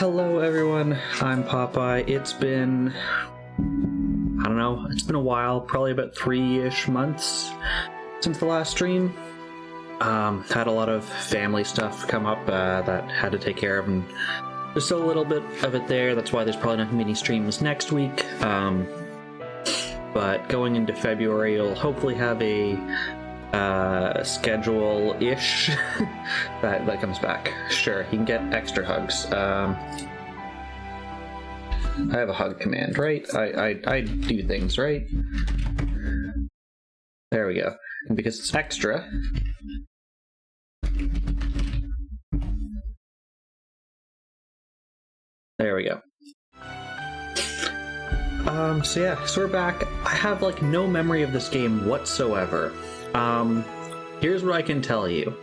Hello everyone, I'm Popeye. It's been, I don't know, it's been a while, probably about 3-ish months since the last stream. Had a lot of family stuff come up that had to take care of, and there's still a little bit of it there. That's why there's probably not many streams next week. But going into February, you'll hopefully have a schedule-ish that comes back. Sure, you can get extra hugs. I have a hug command, right? I do things, right? There we go. And because it's extra, there we go. So yeah, so we're back. I have like no memory of this game whatsoever. Here's what I can tell you.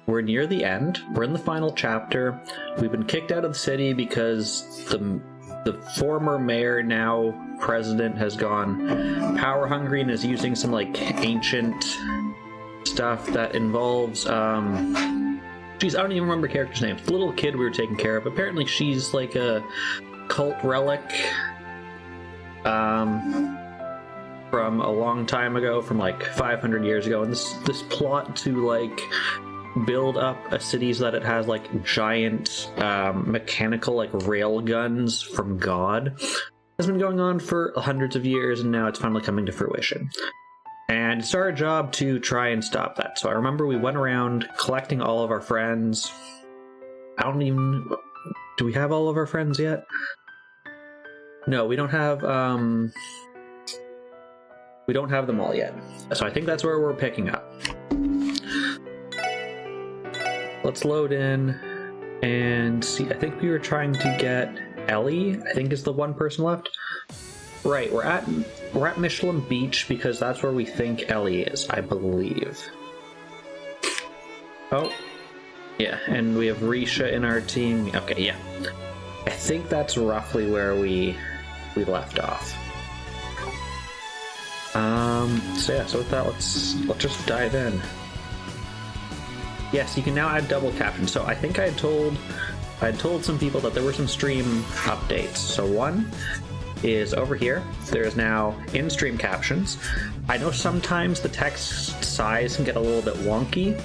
We're near the end. We're in the final chapter. We've been kicked out of the city because the former mayor, now president, has gone power hungry and is using some like ancient stuff that involves geez, I don't even remember character's name. The little kid we were taking care of. Apparently she's like a cult relic from a long time ago, from like 500 years ago, and this plot to like build up a city so that it has like giant mechanical like rail guns from God has been going on for hundreds of years, and now it's finally coming to fruition. And it's our job to try and stop that. So I remember we went around collecting all of our friends. I don't even... Do we have all of our friends yet? No, we don't have them all yet. So I think that's where we're picking up. Let's load in and see. I think we were trying to get Ellie, I think is the one person left. Right, we're at Michelin Beach because that's where we think Ellie is, I believe. Oh, yeah, and we have Risha in our team. Okay, yeah. I think that's roughly where we left off. So yeah, so with that, let's just dive in. Yes, you can now add double captions. So I think I had told some people that there were some stream updates. So one is over here. There's now in-stream captions. I know sometimes the text size can get a little bit wonky.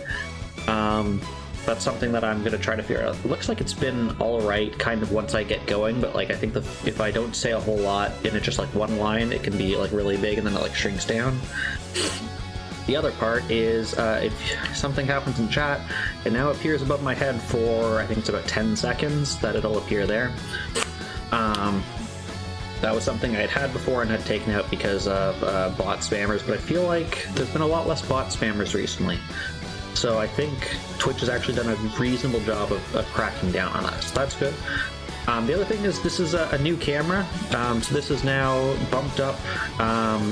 That's something that I'm going to try to figure out. It looks like it's been all right kind of once I get going, but like I think if I don't say a whole lot in it, just like one line, it can be like really big and then it like shrinks down. The other part is if something happens in chat, it now appears above my head for I think it's about 10 seconds that it'll appear there. That was something I had before and had taken out because of bot spammers, but I feel like there's been a lot less bot spammers recently. So I think Twitch has actually done a reasonable job of cracking down on that, so that's good. The other thing is this is a new camera, so this is now bumped up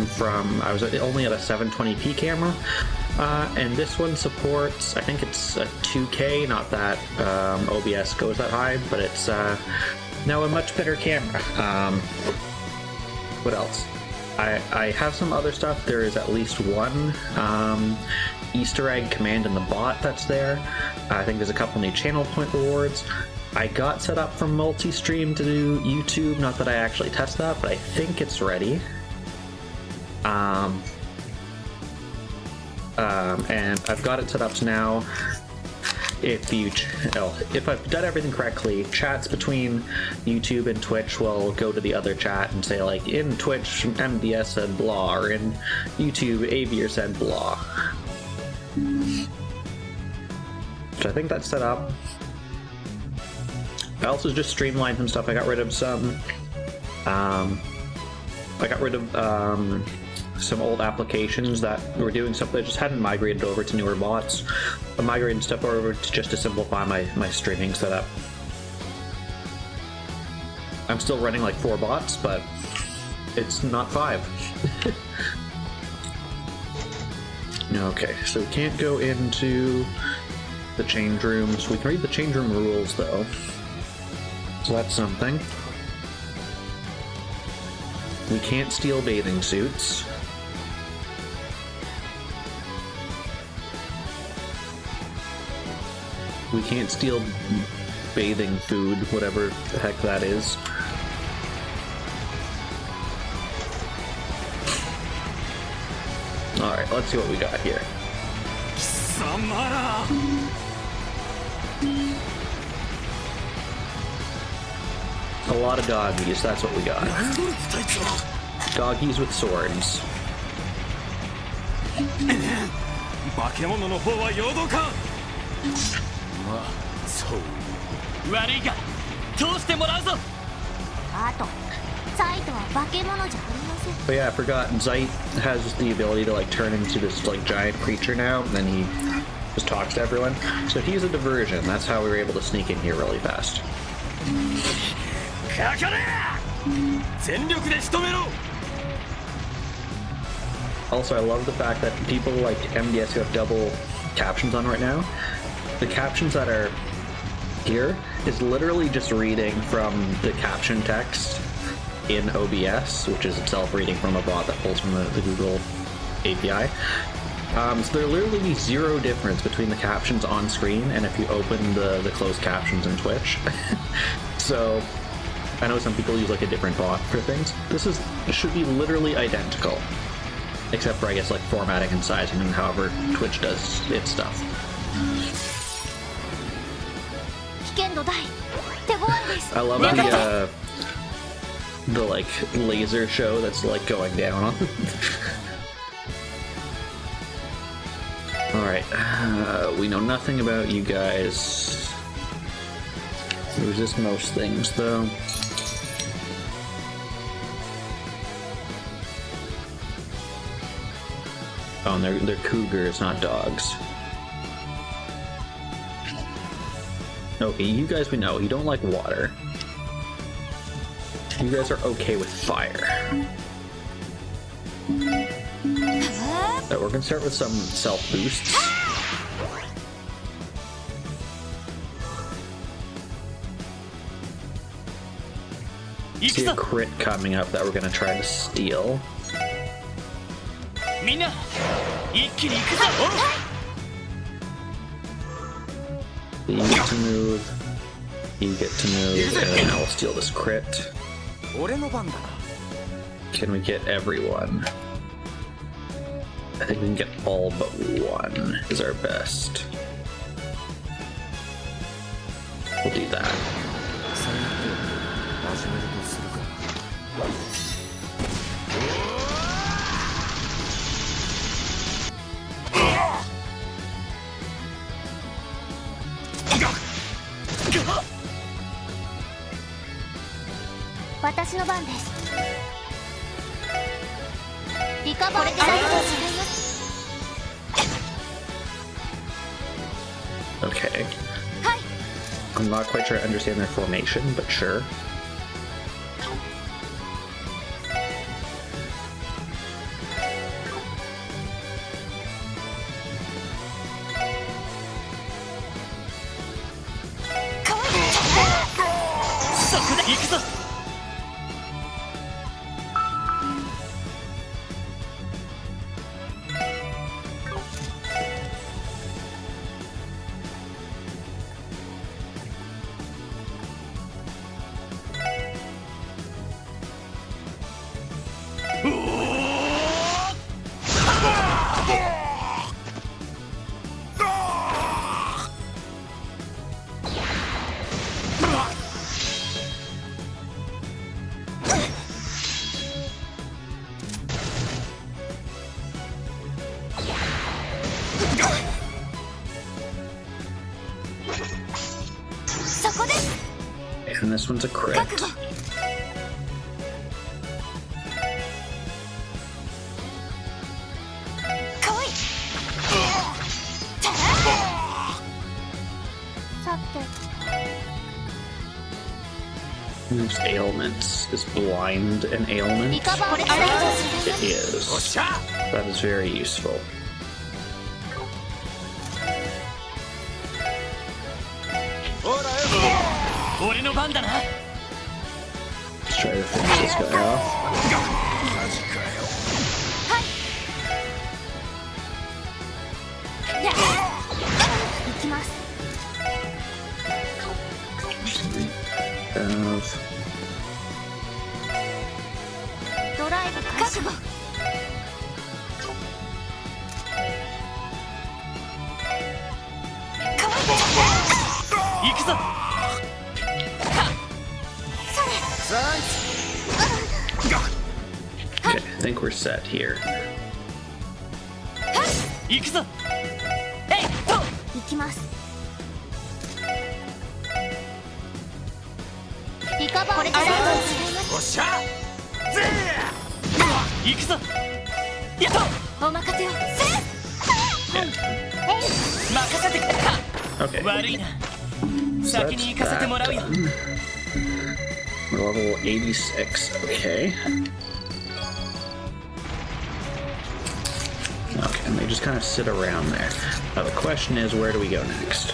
from, I was only at a 720p camera, and this one supports, I think it's a 2K, not that OBS goes that high, but it's now a much better camera. What else? I have some other stuff. There is at least one Easter egg command in the bot that's there. I think there's a couple new channel point rewards. I got set up for multi-stream to do YouTube, not that I actually test that, but I think it's ready. And I've got it set up so now. If I've done everything correctly, chats between YouTube and Twitch will go to the other chat and say like, in Twitch, MDS said blah, or in YouTube, Avier said blah. So I think that's set up. I also just streamlined some stuff. I got rid of some some old applications that were doing stuff that just hadn't migrated over to newer bots. I'm migrating stuff over just to simplify my streaming setup. I'm still running like 4 bots, but it's not 5. Okay, so we can't go into the change rooms. We can read the change room rules though, so that's something. We can't steal bathing suits. We can't steal bathing food, whatever the heck that is. Alright, let's see what we got here. A lot of doggies, that's what we got. Doggies with swords. 化け物の方は陽動か。まあそう悪いが通してもらうぞ。あとサイトは化け物じゃありません。 But yeah, I forgot Zeit has the ability to like turn into this like giant creature now, and then he just talks to everyone. So he's a diversion. That's how we were able to sneak in here really fast. かかれ全力で仕留めろ。 Also, I love the fact that people like MDS who have double captions on right now, the captions that are here is literally just reading from the caption text in OBS, which is itself reading from a bot that pulls from the Google API. So there literally be zero difference between the captions on screen and if you open the closed captions in Twitch. So I know some people use like a different bot for things. This should be literally identical. Except for, I guess, like formatting and sizing and however Twitch does its stuff. I love the like laser show that's like going down on. All right, we know nothing about you guys. Resist most things, though. Oh, and they're cougars, not dogs. Okay, you guys we know. You don't like water. You guys are okay with fire. So we're gonna start with some self-boosts. See a crit coming up that we're gonna try to steal. You get to move. You get to move, and now we'll steal this crit. Can we get everyone? I think we can get all but one is our best. We'll do that. Okay. I'm not quite sure I understand their formation, but sure. And this one's a crit. Whose ailments? Is blind an ailment? It is. That is very useful. Let's try to finish this guy off. of ドライブ開始。行くぞ。Okay, I think we're set here. 行くぞ。えいっと。行きます。リカバー。これからおっしゃ。行くぞ。やっと。お任せを。任せてくれ。 Okay. 悪いな。 So 先に行かせてもらうよ。 We're level 86. Okay. Okay, and they just kind of sit around there. Now the question is, where do we go next?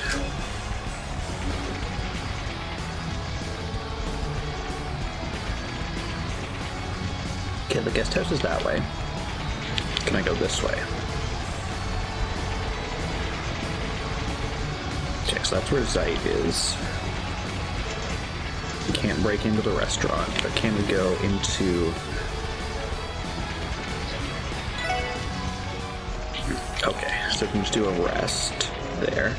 Okay, the guest house is that way. Can I go this way? Okay, so that's where Zeit is. We can't break into the restaurant, but can we go into... Okay, so we can just do a rest there.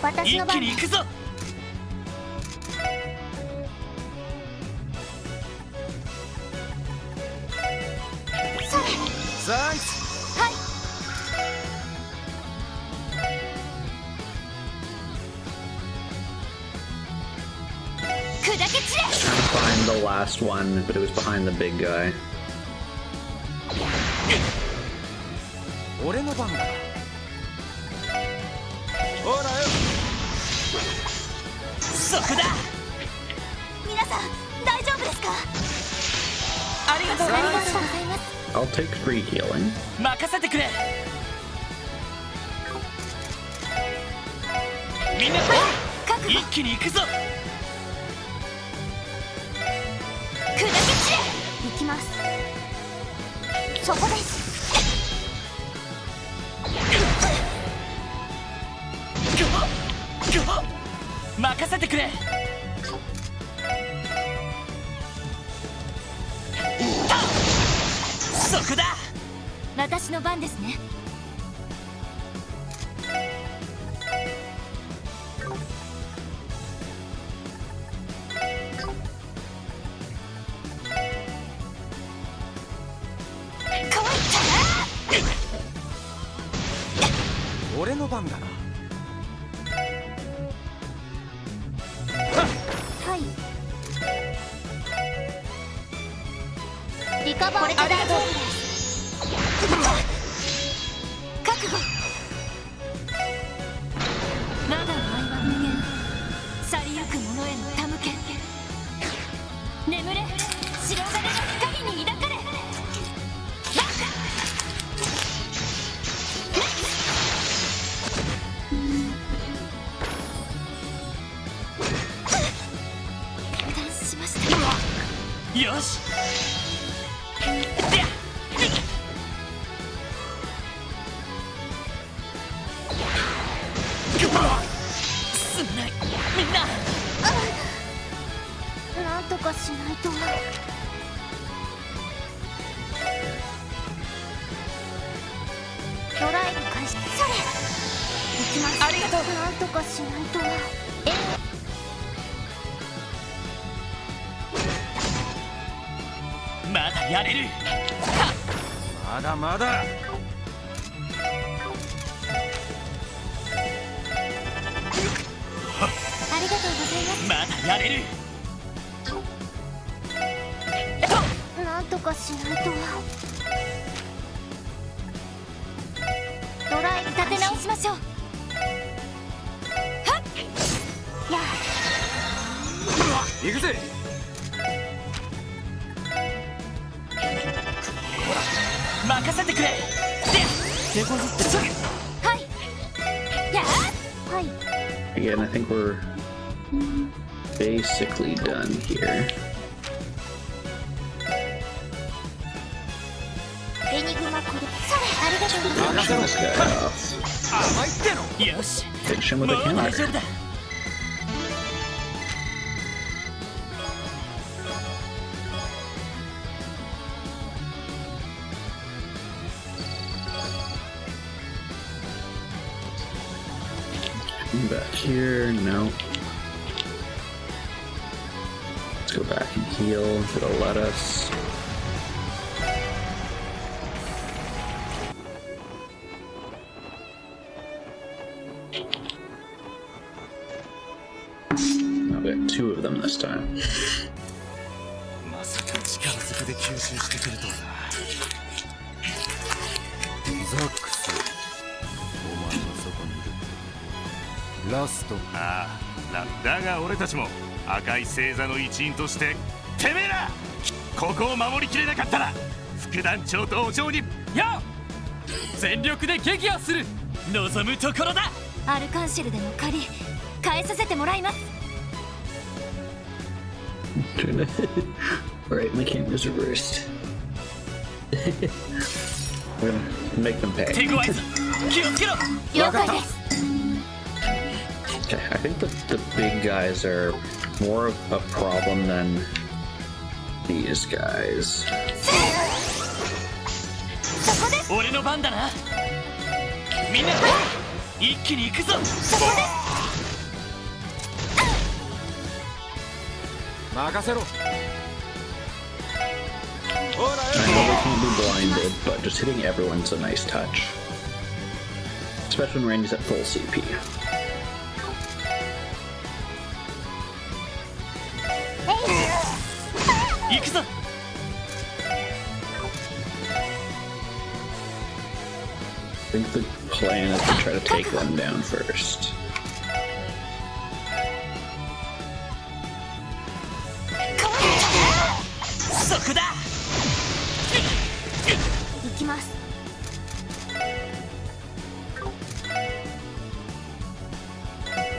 私の番。Trying to find the last one, but it was behind the big guy. 俺の番だ。ほらよ。そこだ。皆さん大丈夫ですか？ありがとうございます。 I'll take free healing. 任せてくれ。みんな一気に行くぞ。砕け散れ。行きます。そこです。任せてくれ。そこだ。私の番ですね。俺の番だな。はい。リカバー。これで大丈夫です。覚悟。まだ愛は無限。去りゆく者への手向け。眠れ。白金の光に抱かれ。よし。すまないみんな。なんとかしないと。ドライブ開始。それ。行きます。ありがとう。なんとかしないと。まだやれる。まだまだ。ありがとうございます。まだやれる。なんとかしないと。ドライブ立て直しましょう。行くぜ。任せてくれ。手こずってる。はいやーはい Again, I think we're basically done here. エニグマクルそれありがとうございます Finish this guy off. 甘いっての。よし、 Finish him も with う a 大丈 counter. 夫だ。Back here, no. Let's go back and heal. It'll let us. Oh, we got 2 of them this time. まさか力ずくで吸収してくるとはな。ザックス、お前はそこにいる。ラスト。ああ、だが俺たちも赤い星座の一員として、てめえらここを守りきれなかったら副団長とお嬢にや全力で撃破する。望むところだ。アルカンシェルでの借り返させてもらいます Alright, my camera's reversed. We're gonna make them 手 pay. 強いぞ。気をつけろ。了解です Okay, I think the big guys are more of a problem than these guys. そこです俺の番だな。みんな一気に行くぞ。そこです任せろ。ほら I know they can't be blinded, but just hitting everyone's a nice touch. Especially when Randy's at full CP. 行くぞ。 I think the plan is to try to take them down first. そこだ。行きます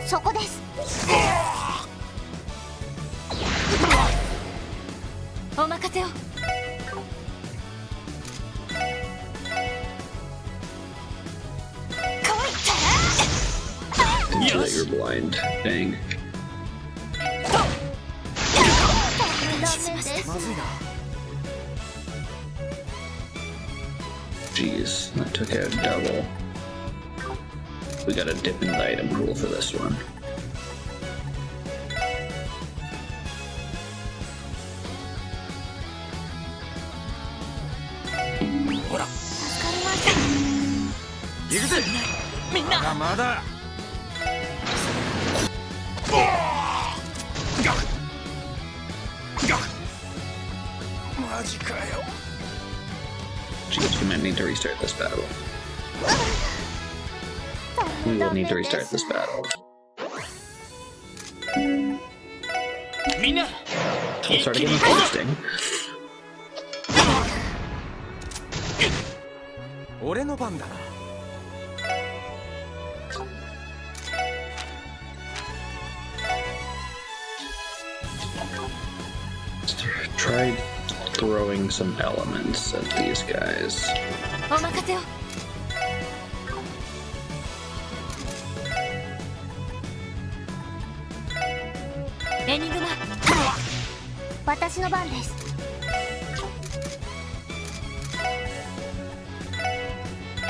そこですお任せを Didn't see that Yes. you're blind. Dang. まずいな。 Jeez, that took out double. We got a dip in the item pool for this one. ほら、助かりました行くぜ。みんな。まだ。マジかよ。 Jeez, we might need to restart this battle. We will need to restart this battle. みんな It's 一 starting 気 getting に行くぞ。 interesting. 俺の番だな。 Try throwing some elements at these guys. お任せをエニグマ私の番です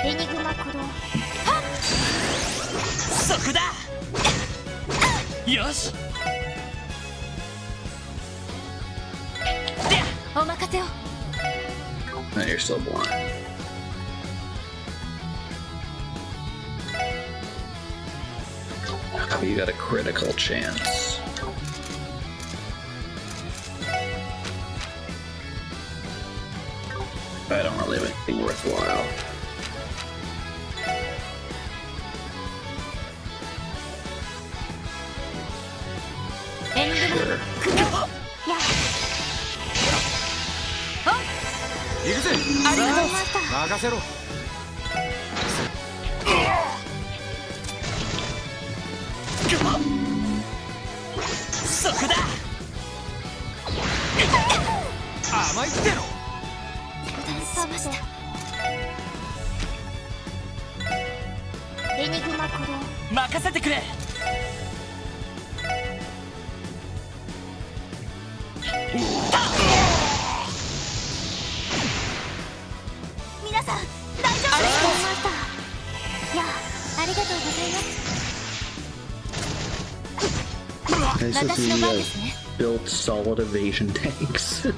エニグマクロそこだ。よし。お任せを No, you're still blind. Oh, you got a critical chance. I don't really have anything worthwhile. エニグマ Sure. 行くぜ。ありがとうございました。任せろ。そこだ。甘いってろ。油断しました。エニグマ鼓動。任せてくれ。皆さん大丈夫ですか？いや、ありがとうございます。 Nice to 私 see の you 番で guys すね。 built solid evasion tanks.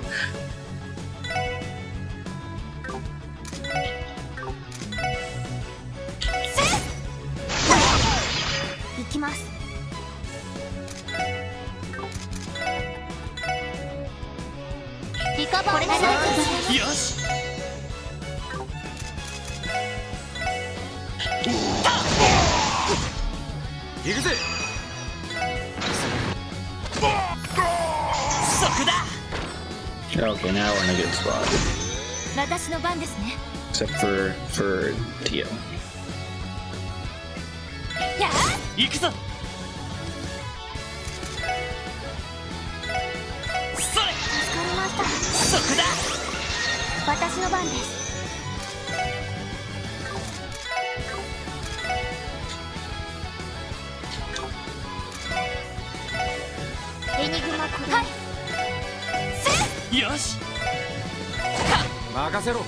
行きます。リカバーお願いします。よし。行くぜ。そこだ。 Okay, now we're in a good spot. 私の番ですね。 Except for Tio. やあ、行くぞ。それ。助かりました。そこだ。私の番です。エニグマ鼓動。はい。よし。任せろ。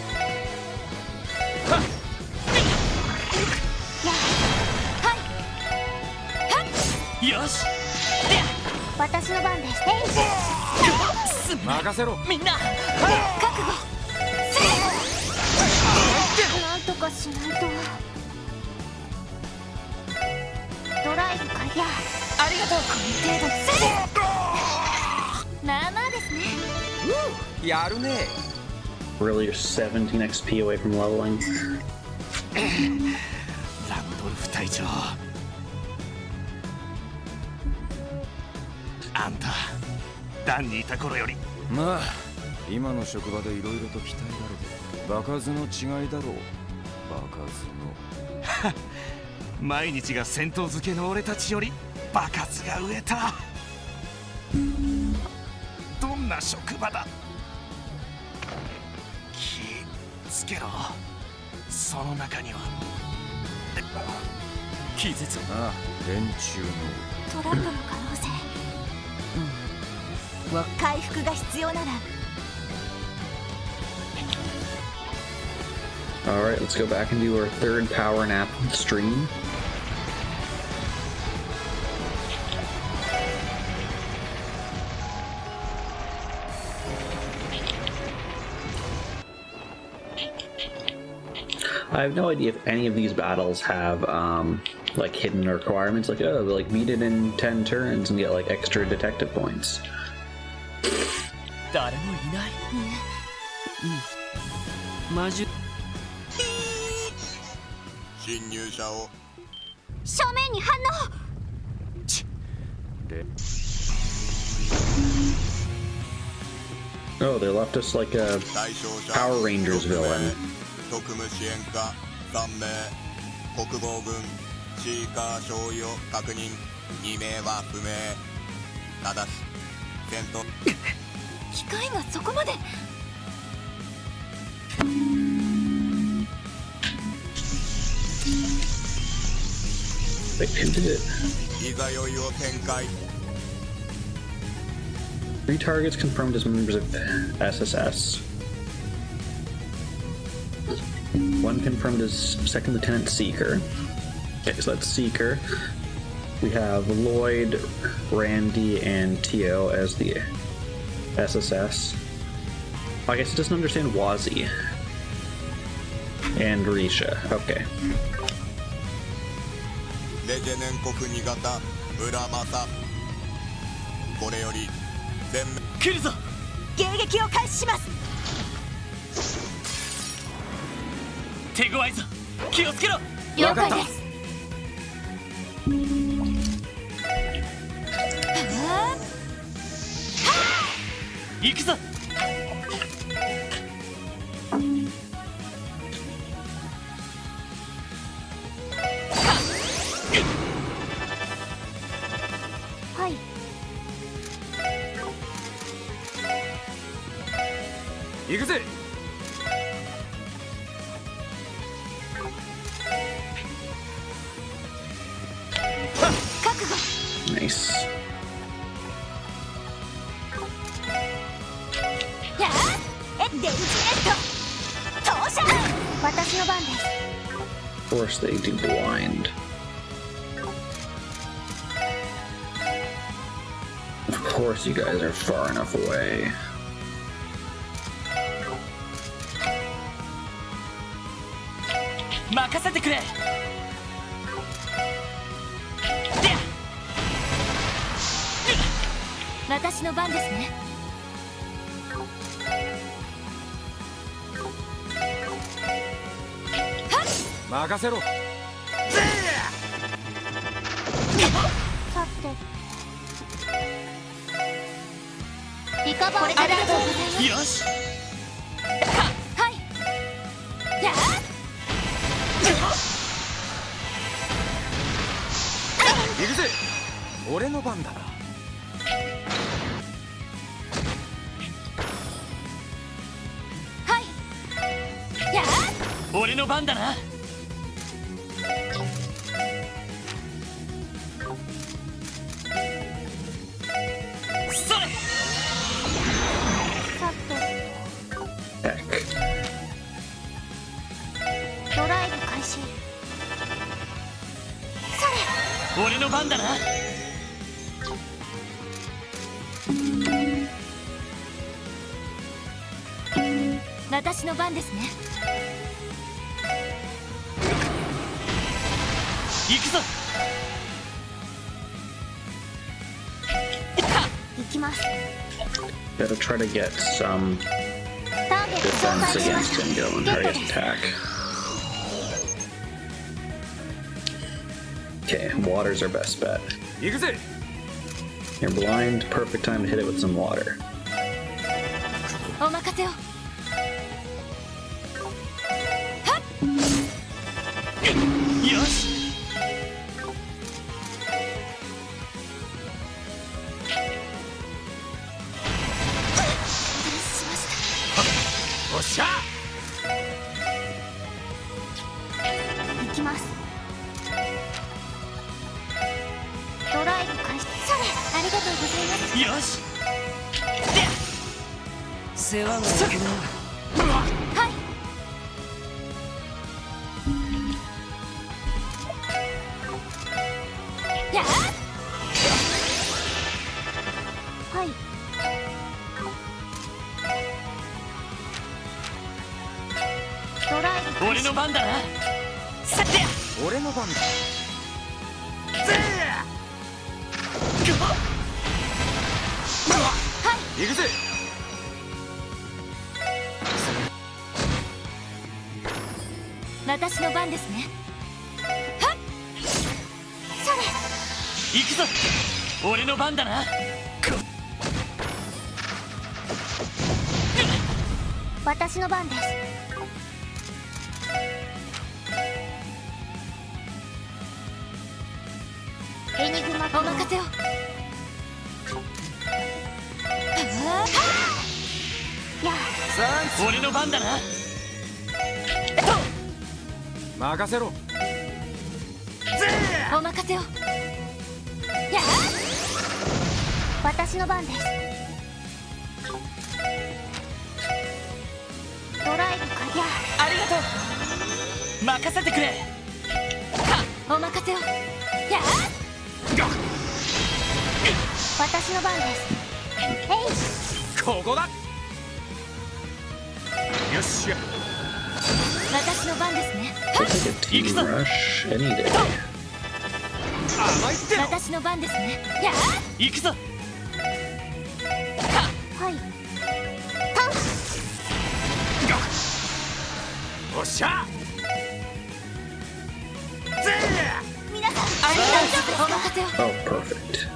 よし。私の番です。すん任せろ。みんな。覚悟。なんとかしないと。ドライブか。いや、ありがとう。この程度。まあまあですね。やるね。 Really, you're 17 XP away from leveling. ランドルフ隊長、あんたダンにいた頃より。まあ今の職場でいろいろと鍛えられて場数の違いだろう。場数の毎日が戦闘漬けの俺たちより場数が植えた。どんな職場だ。気つけろ。その中には気絶。ああ連中のトラップの可能性。回復が必要なら。 Alright, let's go back and do our third power nap stream. I have no idea if any of these battles have like hidden requirements, like oh, like beat it in 10 turns and get like extra detective points. 誰もいない。魔術。侵入者を正面に反応。Oh, they left us like a 対象者 Power Rangers 6名 villain. 特務支援課3名国防軍シーカー少尉を確認2名は不明ただし戦闘機械がそこまで。 They ended it. いざ酔いを展開 3 targets confirmed as members of SSS. 1 confirmed as Second Lieutenant Seeker. Okay, so that's Seeker. We have Lloyd, Randy, and Tio as the SSS. I guess it doesn't understand Wazi. And Risha. Okay. レジェネン国2型村正これより全面来るぞ。迎撃を開始します。手強いぞ。気をつけろ。了解です。行くぞ。Nice. やあデンジレット投射私の番です Of course they do blind. Of course you guys are far enough away. 任せてくれ。私の番ですね任せろ。さてリカバーありがとうございますよし。はいやあ行くぜ。俺の番だな。はいやあ俺の番だな。それ。さて Heck. ドライブ開始それ俺の番だな。私の番ですね行くぞ。行きます Gotta try to get some ターゲット紹 defense 介しま against した him going. ゲ Or ット I で guess す attack. Okay, water's our best bet. 行くぜ。 You're blind, perfect time to hit it with some water. お任せをよし。しましおっしゃ。た行きますドライブ開始それありがとうございますよし。世話が焼くな。はいやあはいドライブ開俺始の番だな。さて。俺の番だ。行くぜ。私の番ですねはっそれ行くぞ。俺の番だな。私の番ですエニグマお任せをやサン俺の番だな。任せろ。お任せをやあ私の番ですドライブかやありがとう。任せてくれ。お任せをやあ私の番ですえいここだ。よっしゃ。私の番ですね We'll take a team Ikuzo. rush any day. 甘いってよ。私の番ですねやあ行くぞ。はいおっしゃ。皆さん大丈夫ですかお任せを Oh, perfect.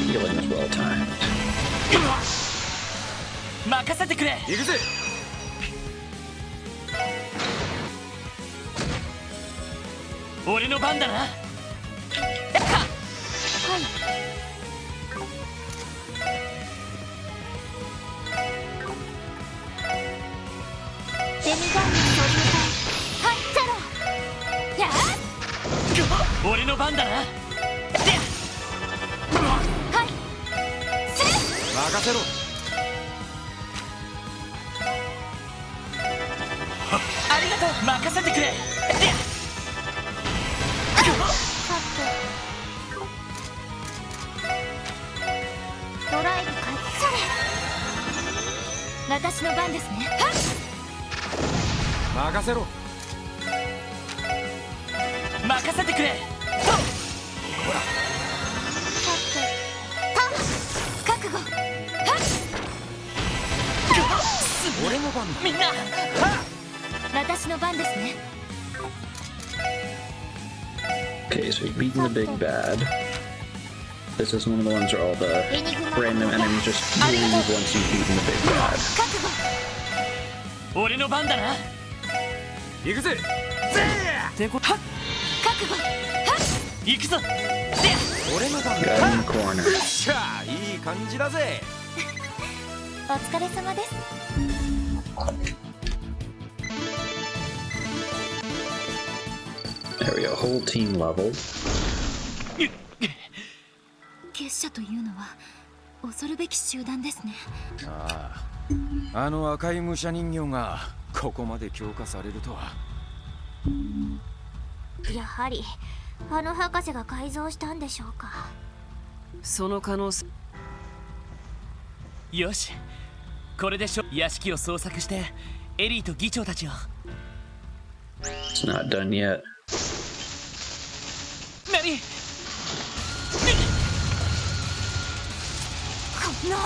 Healing is well timed. 任せてくれ。行くぜ。俺の番だな。はいデミガンに取りはいゼロやあ俺の番だな。任せろ。ありがとう。任せてくれ。ドライブ開始。それ私の番ですね。任せろ。任せてくれ。覚悟。俺の番だ。みんな私の番ですね。 Okay, so you've beaten the big bad. This is one of the ones where all the random enemies just leave once you've beaten the big bad. 覚悟。俺の番だな。行くぜ。てこ覚悟。行くぞ。俺の番 Got だ。 in the corner. しゃあ、いい感じだぜ。お疲れ様です。There we go, whole team level. 結社というのは恐るべき集団ですね。あの赤い武者人形がここまで強化されるとは。やはりあの博士が改造したんでしょうか。その可能性。よし、これで屋敷を捜索してエリーと議長たちを。 It's not done yet. 何？こんな暴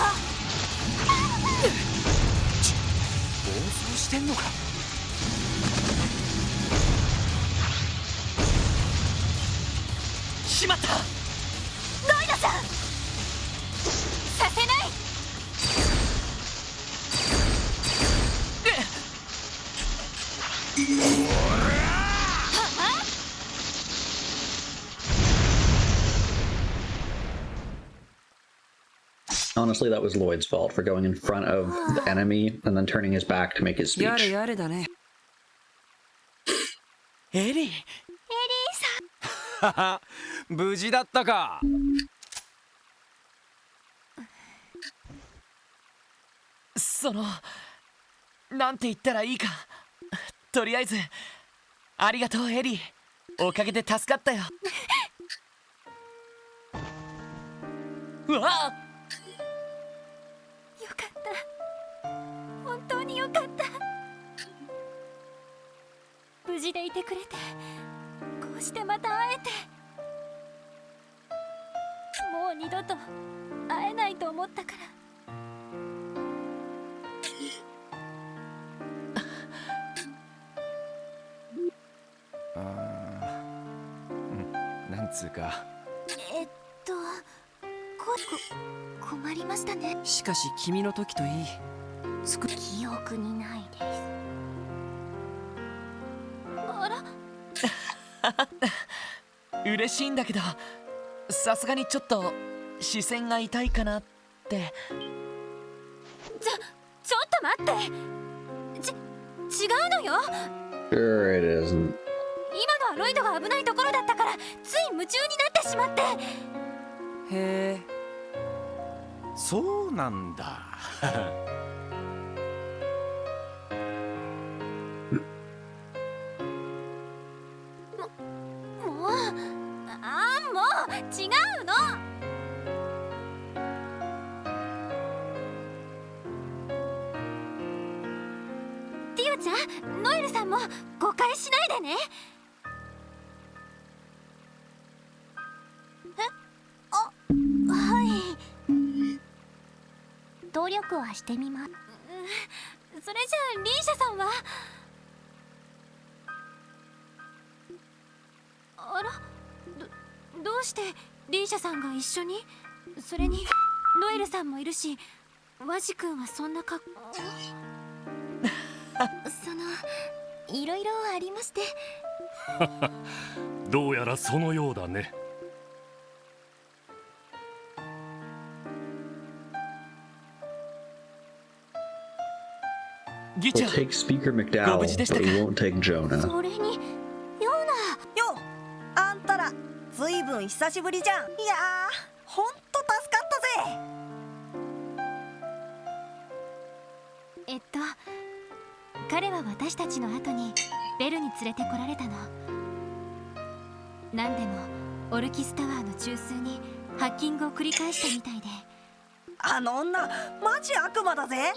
走してんのか。しまった。ロイドさんさせない。 Honestly, that was Lloyd's fault for going in front of the enemy and then turning his back to make his やれ speech. やれだね。エリー。はは、無事だったか。なんて言ったらいいか。とりあえずありがとうエリー。おかげで助かったよ。うわあ、よかった。本当によかった。無事でいてくれて、こうしてまた会えて。もう二度と会えないと思ったから。なんつうか。困りましたね。しかし君の時といい。記憶にないです。あら嬉しいんだけど、さすがにちょっと視線が痛いかなって。ちょっと待って。違うのよ。 Sure it isn't. 今のはロイドが危ないところだったから、つい夢中になってしまって。へえ。そうなんだ。もう違うの。ティオちゃん、ノエルさんも誤解しないでね。はい。努力はしてみます。それじゃあリーシャさんは。あら、どうしてリーシャさんが一緒に。それにノエルさんもいるし、ワジ君はそんな格好。いろいろありまして。どうやらそのようだね。議 We'll 長、 take Speaker McDowell, but we won't take Jonah. それにヨーナ。よ、あんたらずいぶん久しぶりじゃん。いやー、ほんと助かったぜ。彼は私たちの後にベルに連れてこられたの。何でもオルキスタワーの中枢にハッキングを繰り返したみたいで。あの女マジ悪魔だぜ。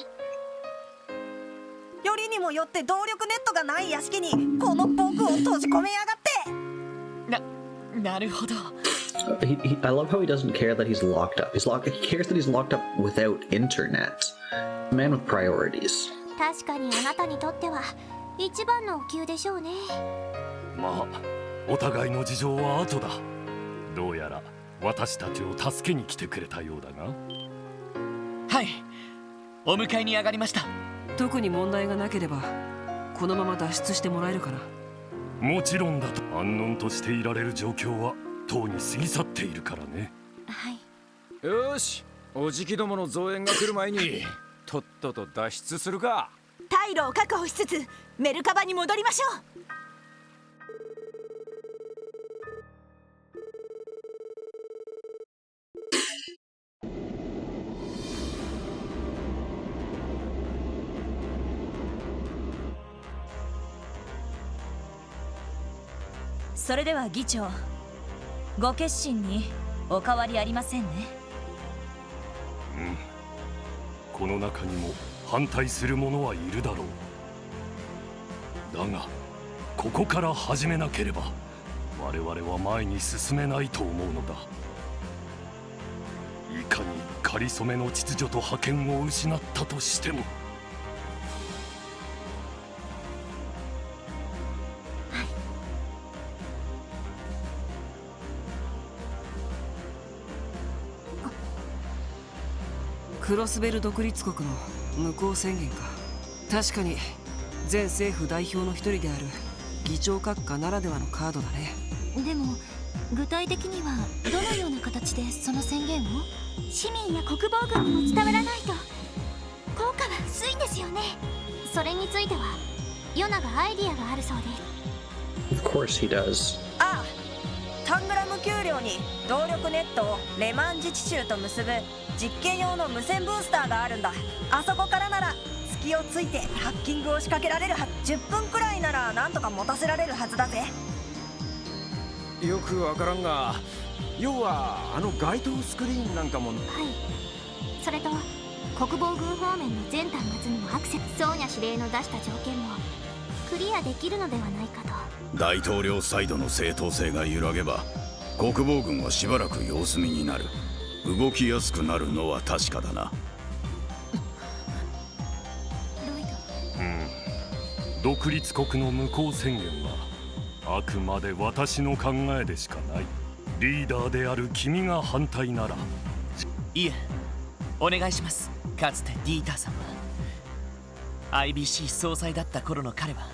よりにもよって動力ネットがない屋敷にこの僕を閉じ込めやがって。なるほど。I love how he doesn't care that he's locked up. He cares that he's locked up without internet. A man with priorities. 確かにあなたにとっては一番のお給でしょうね。まあお互いの事情は後だ。どうやら私たちを助けに来てくれたようだが。はい、お迎えに上がりました。特に問題がなければこのまま脱出してもらえるかな。もちろんだと。安穏としていられる状況はとうに過ぎ去っているからね。はい。よし、おじきどもの増援が来る前にとっとと脱出するか。退路を確保しつつメルカバに戻りましょう。それでは議長、ご決心にお変わりありませんね。この中にも反対する者はいるだろう。だがここから始めなければ我々は前に進めないと思うのだ。いかにかりそめの秩序と覇権を失ったとしても。クロスベル独立国の無効宣言か。確かに全政府代表の一人である議長閣下ならではのカードだね。でも具体的にはどのような形でその宣言を？市民や国防軍にも伝わらないと効果は薄いんですよね。それについてはヨナがアイディアがあるそうで。 Of course he does. ああ、タングラム丘陵に動力ネットをレマン自治州と結ぶ実験用の無線ブースターがあるんだ。あそこからなら隙をついてハッキングを仕掛けられるはず。10分くらいならなんとか持たせられるはずだぜ。よくわからんが、要はあの街頭スクリーンなんかも。はい。それと国防軍方面の全端末にもアクセス。ソーニャ司令の出した条件もクリアできるのではないかと。大統領サイドの正当性が揺らげば国防軍はしばらく様子見になる。動きやすくなるのは確かだな。ロイド。独立国の無効宣言はあくまで私の考えでしかない。リーダーである君が反対なら。いえ、お願いします。かつてディーターさんは IBC 総裁だった頃の彼は。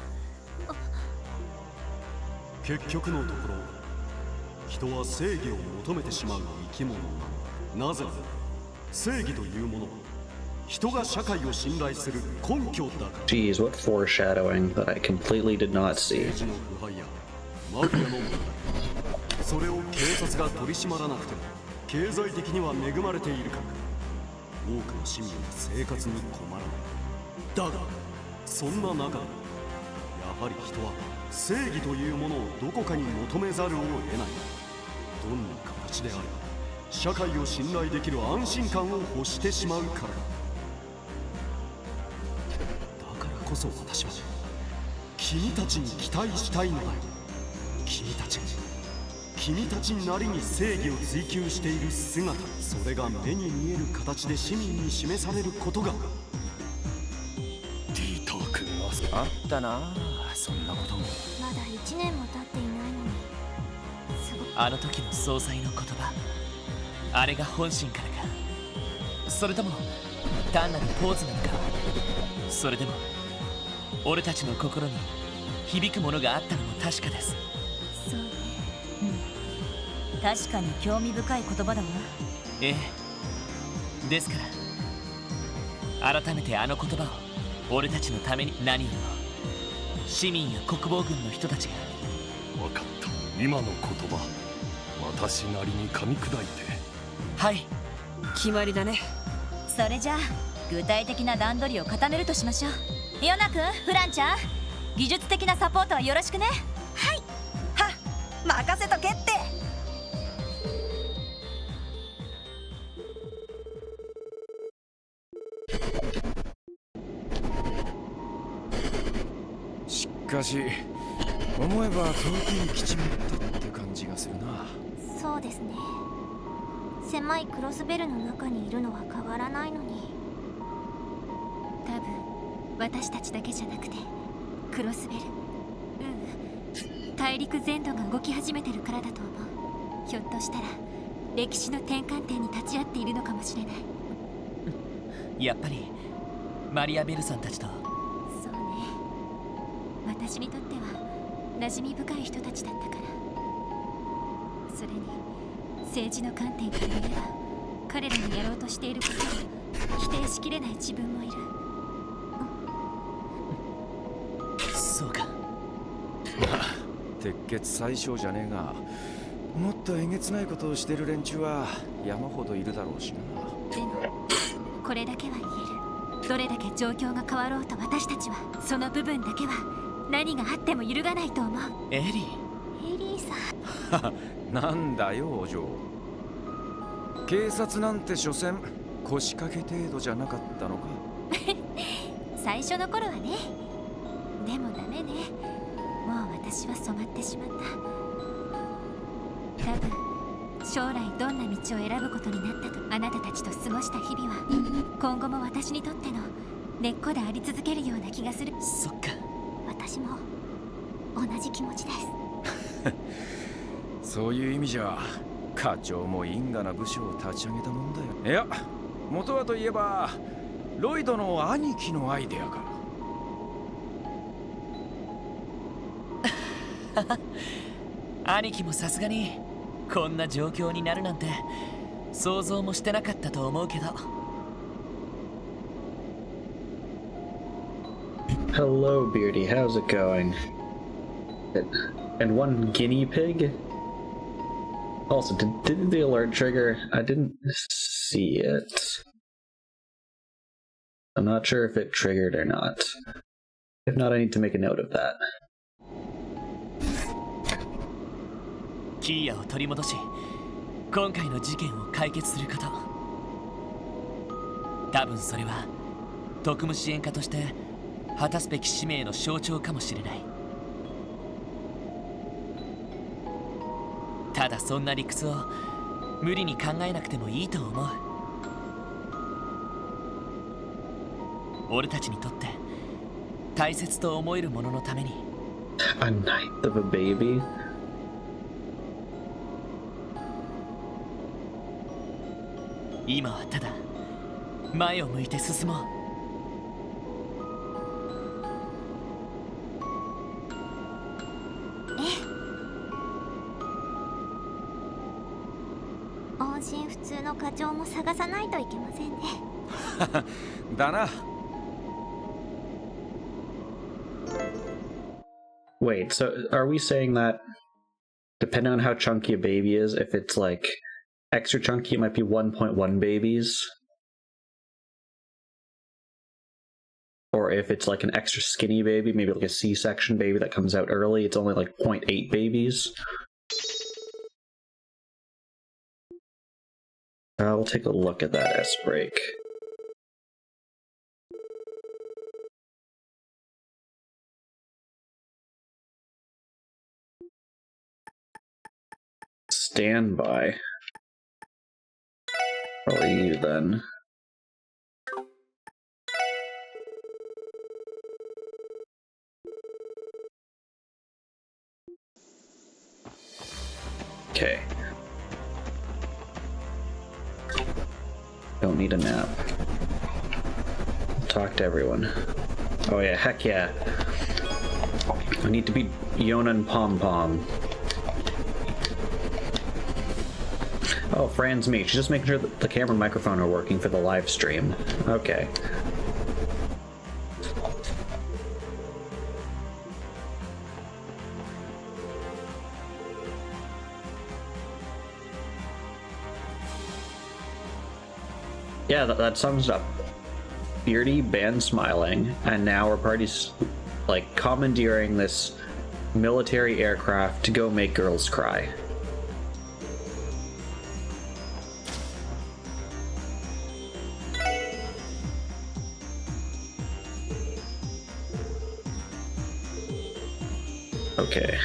結局のところ人は正義を求めてしまう生き物なの。なぜなら正義というものは人が社会を信頼する根拠だから。 Geez, what foreshadowing that I completely did not see. 政治の腐敗やマフィアの問題、それを警察が取り締まらなくても経済的には恵まれているから多くの市民は生活に困らない。だがそんな中でやはり人は正義というものをどこかに求めざるを得ない。どんな形であれば社会を信頼できる安心感を欲してしまうからだ。だからこそ私は君たちに期待したいのだよ。君たちなりに正義を追求している姿、それが目に見える形で市民に示されることが。ディーター君があったな、そんなことも。まだ1年も経っていないのにすごい。あの時の総裁の言葉、あれが本心からか、それとも単なるポーズなのか。それでも俺たちの心に響くものがあったのも確かです。そうね。確かに興味深い言葉だわ。ええ。ですから改めてあの言葉を俺たちのために、何よりも市民や国防軍の人たちが。分かった。今の言葉私なりに噛み砕いて。はい、決まりだね。それじゃあ具体的な段取りを固めるとしましょう。ヨナ君、フランちゃん、技術的なサポートはよろしくね。はい。はっ、任せとけって。しかし思えば遠くに来ちまったって感じがするな。そうですね。狭いクロスベルの中にいるのは変わらないのに。多分私たちだけじゃなくてクロスベル、大陸全土が動き始めてるからだと思う。ひょっとしたら歴史の転換点に立ち会っているのかもしれない。やっぱりマリアベルさんたちと。そうね、私にとっては馴染み深い人たちだったから。それに政治の観点から言えば彼らのやろうとしていることを否定しきれない自分もいる。そうか。まあ鉄血最小じゃねえが、もっとえげつないことをしてる連中は山ほどいるだろうしな。でもこれだけは言える。どれだけ状況が変わろうと私たちはその部分だけは何があっても揺るがないと思う。エリー。エリーさんなんだよお嬢。警察なんて所詮腰掛け程度じゃなかったのか。最初の頃はね。でもダメね、もう私は染まってしまった。多分将来どんな道を選ぶことになったとあなたたちと過ごした日々は今後も私にとっての根っこであり続けるような気がする。そっか。私も同じ気持ちです。そういう意味じゃ課長も因果な部署を立ち上げたもんだよ。いや、元はといえばロイドの兄貴のアイデアか。兄貴もさすがにこんな状況になるなんて想像もしてなかったと思うけど。Hello, Beardy. How's it going? And one guinea pig? Also, did the alert trigger? I didn't see it. I'm not sure if it triggered or not. If not, I need to make a note of that. キーヤを取り戻し、今回の事件を解決すること。多分それは特務支援家として果たすべき使命の象徴かもしれない。ただそんな理屈を無理に考えなくてもいいと思う。俺たちにとって大切と思えるもののために。A ninth of a baby? 今はただ前を向いて進もう。音信不通の課長も探さないといけませんね。だな。Wait, so are we saying that depending on how chunky a baby is, if it's like extra chunky, it might be 1.1 babies? Or if it's like an extra skinny baby, maybe like a C-section baby that comes out early, it's only like 0.8 babies? We'll take a look at that S-break. Standby. Probably you then. Okay. Don't need a nap. Talk to everyone. Oh yeah, heck yeah. I need to beat Yona and Pom Pom. Oh, Fran's me. She's just making sure that the camera and microphone are working for the live stream. Okay. Yeah, that sums up Beardy banned smiling, and now our party's like commandeering this military aircraft to go make girls cry. Okay.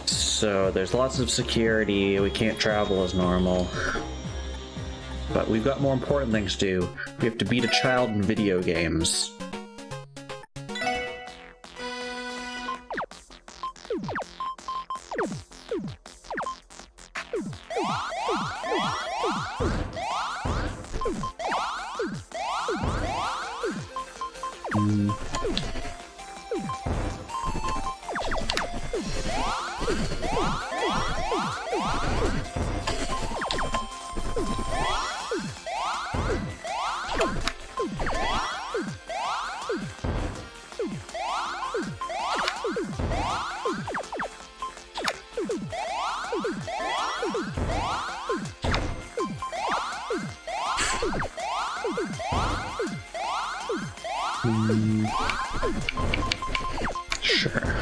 So there's lots of security, we can't travel as normal. But we've got more important things to do. We have to beat a child in video games. Sure.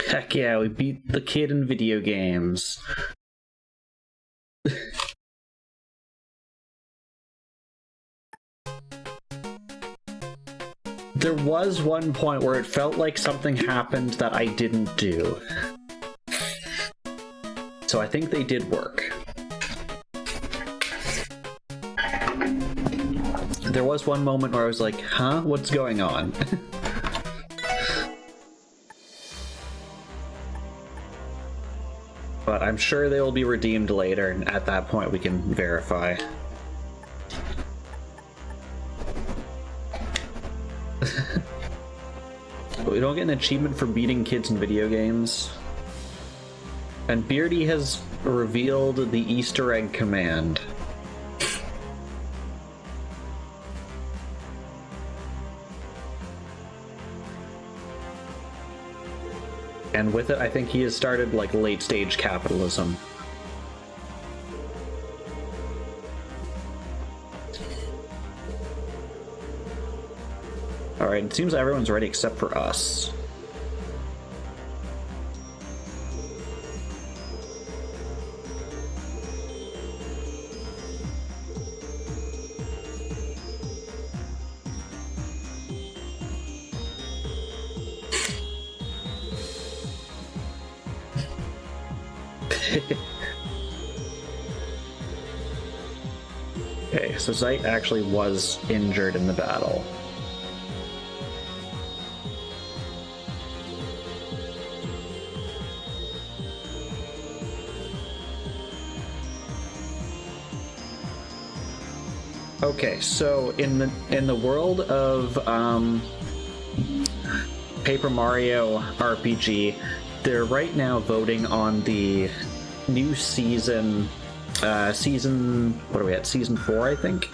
Heck yeah, we beat the kid in video games. There was one point where it felt like something happened that I didn't do. So I think they did work. There was one moment where I was like, huh? What's going on? But I'm sure they will be redeemed later, and at that point we can verify. We don't get an achievement for beating kids in video games. And Beardy has revealed the Easter egg command. And with it, I think he has started, like, late-stage capitalism. Alright, it seems everyone's ready except for us. Okay, so Zeit actually was injured in the battle. Okay, so in the world of Paper Mario RPG, they're right now voting on the new season. What are we at? Season 4, I think.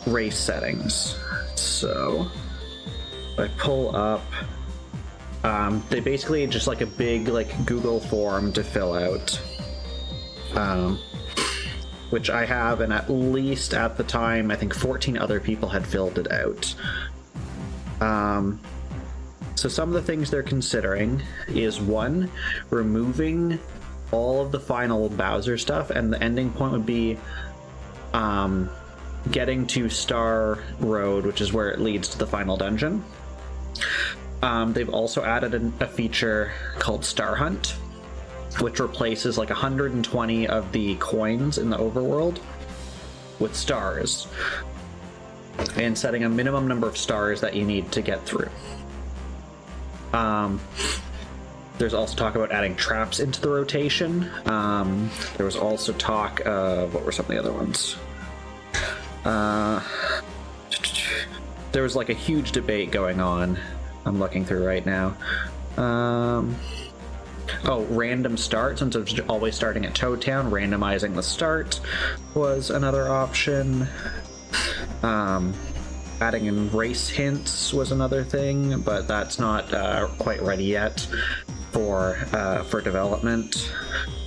Race settings. So if I pull up, they basically just like a big like Google form to fill out. which I have, and at least at the time, I think 14 other people had filled it out. So some of the things they're considering is, one, removing all of the final Bowser stuff, and the ending point would be getting to Star Road, which is where it leads to the final dungeon. They've also added a feature called Star Hunt, which replaces like 120 of the coins in the overworld with stars, and setting a minimum number of stars that you need to get through. There's also talk about adding traps into the rotation. There was also talk of, what were some of the other ones? There was like a huge debate going on. I'm looking through right now. Random start, since it's always starting at Toad Town, randomizing the start was another option. Adding in race hints was another thing, but that's not quite ready yet for development.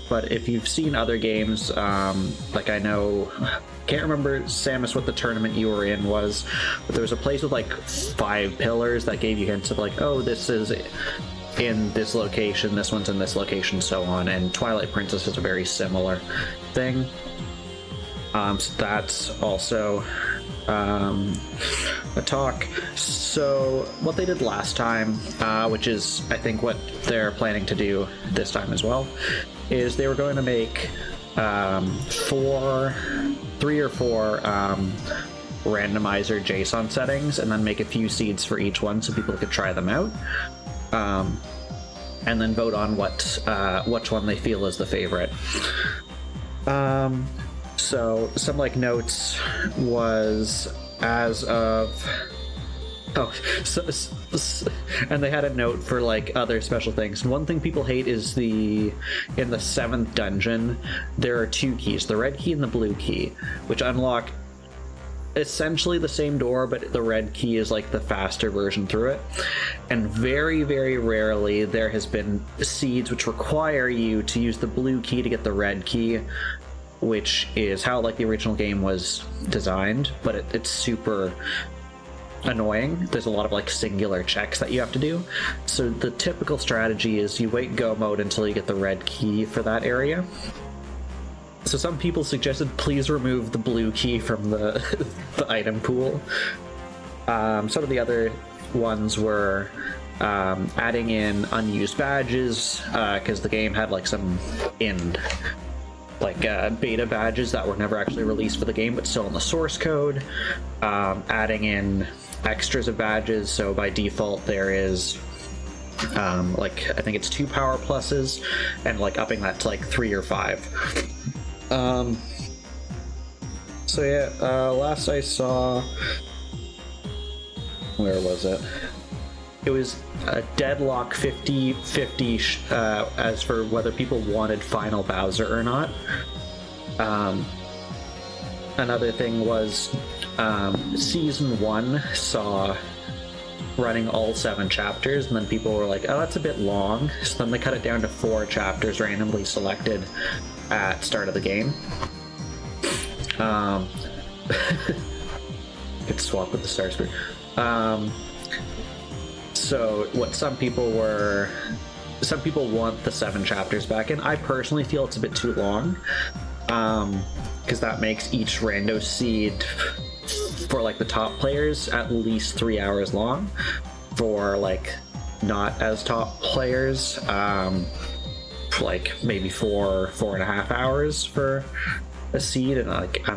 But if you've seen other games, like I know, can't remember, Samus, what the tournament you were in was, but there was a place with like 5 pillars that gave you hints of like, oh, this is in this location, this one's in this location, so on. And Twilight Princess is a very similar thing. So that's also a talk. So what they did last time, which is I think what they're planning to do this time as well, is they were going to make 3 or 4 randomizer JSON settings, and then make a few seeds for each one so people could try them out, and then vote on which one they feel is the favorite. So some like notes was as of and they had a note for like other special things. One thing people hate is in the 7th dungeon there are 2 keys, the red key and the blue key, which unlock essentially the same door, but the red key is like the faster version through it. And very, very rarely there has been seeds which require you to use the blue key to get the red key, which is how like the original game was designed, but it's super annoying. There's a lot of like singular checks that you have to do. So the typical strategy is you wait go mode until you get the red key for that area. So some people suggested please remove the blue key from the item pool. Some of the other ones were adding in unused badges, because the game had like some beta badges that were never actually released for the game but still in the source code. Adding in extras of badges, so by default there is I think it's 2 power pluses, and like upping that to like 3 or 5. So yeah, last I saw, where was it? It was a deadlock 50-50 as for whether people wanted final Bowser or not. Another thing was Season 1 saw running all 7 chapters, and then people were like, oh, that's a bit long. So then they cut it down to 4 chapters randomly selected at start of the game. Could swap with the star screen. So what some people want the 7 chapters back in. I personally feel it's a bit too long, because that makes each rando seed for like the top players at least 3 hours long. For like not as top players, like maybe 4.5 hours for a seed. And like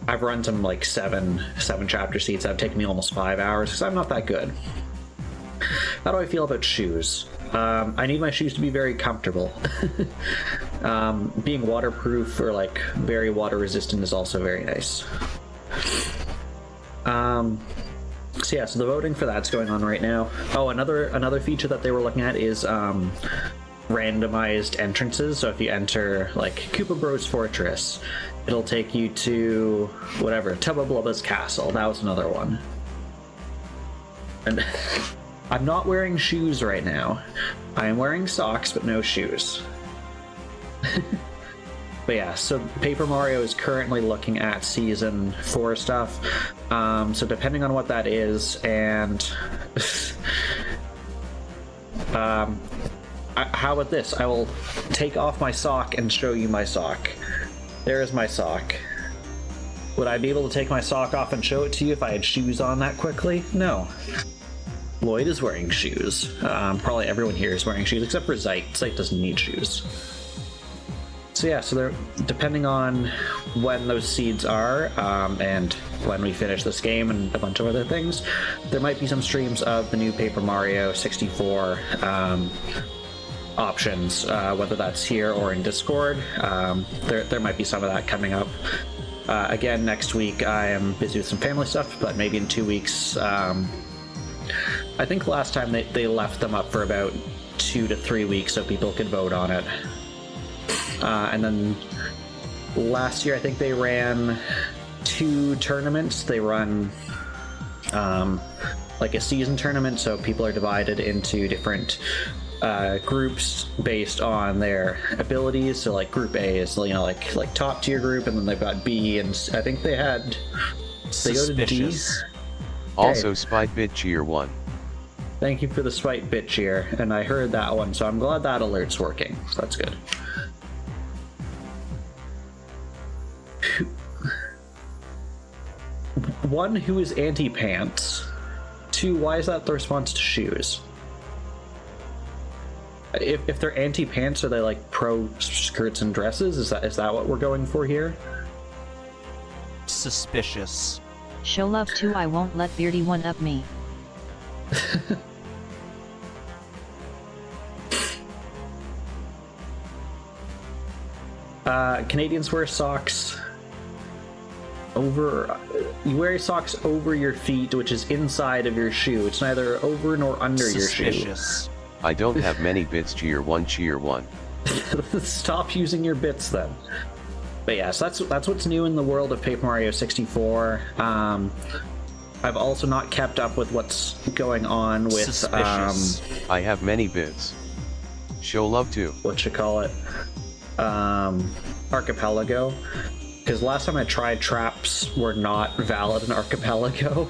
I've run some like 7 chapter seeds that have taken me almost 5 hours because I'm not that good. How do I feel about shoes? I need my shoes to be very comfortable. Being waterproof or like very water resistant is also very nice. So yeah, so the voting for that's going on right now. Oh, another feature that they were looking at is randomized entrances. So if you enter like Koopa Bros Fortress, it'll take you to whatever, Tubba Blubba's castle. That was another one. And I'm not wearing shoes right now. I am wearing socks, but no shoes. But yeah, so Paper Mario is currently looking at Season 4 stuff. So depending on what that is, and... how about this? I will take off my sock and show you my sock. There is my sock. Would I be able to take my sock off and show it to you if I had shoes on that quickly? No. Lloyd is wearing shoes. Probably everyone here is wearing shoes, except for Zeit. Zeit doesn't need shoes. So yeah, so they're, depending on when those seeds are, and when we finish this game and a bunch of other things, there might be some streams of the new Paper Mario 64 options, whether that's here or in Discord. There might be some of that coming up. Again, next week I am busy with some family stuff, but maybe in 2 weeks. I think last time they left them up for about 2 to 3 weeks so people could vote on it. And then last year I think they ran 2 tournaments. They run like a season tournament, so people are divided into different groups based on their abilities. So like Group A is, you know, like top tier group, and then they've got B, and I think they go to D. Also, Spite Bit Cheer 1. Thank you for the Spite Bit Cheer, and I heard that one, so I'm glad that alert's working. So that's good. One, who is anti-pants? 2, why is that the response to shoes? If they're anti-pants, are they like pro skirts and dresses? Is that what we're going for here? Suspicious. Show love too, I won't let Beardy one up me. Canadians wear socks over... You wear socks over your feet, which is inside of your shoe. It's neither over nor under your shoe. Suspicious. I don't have many bits. Cheer 1, cheer 1. Stop using your bits then. But yeah, so that's what's new in the world of Paper Mario 64. I've also not kept up with what's going on with I have many bits. Show love too. Whatchamacallit? Archipelago. Because last time I tried, traps were not valid in Archipelago,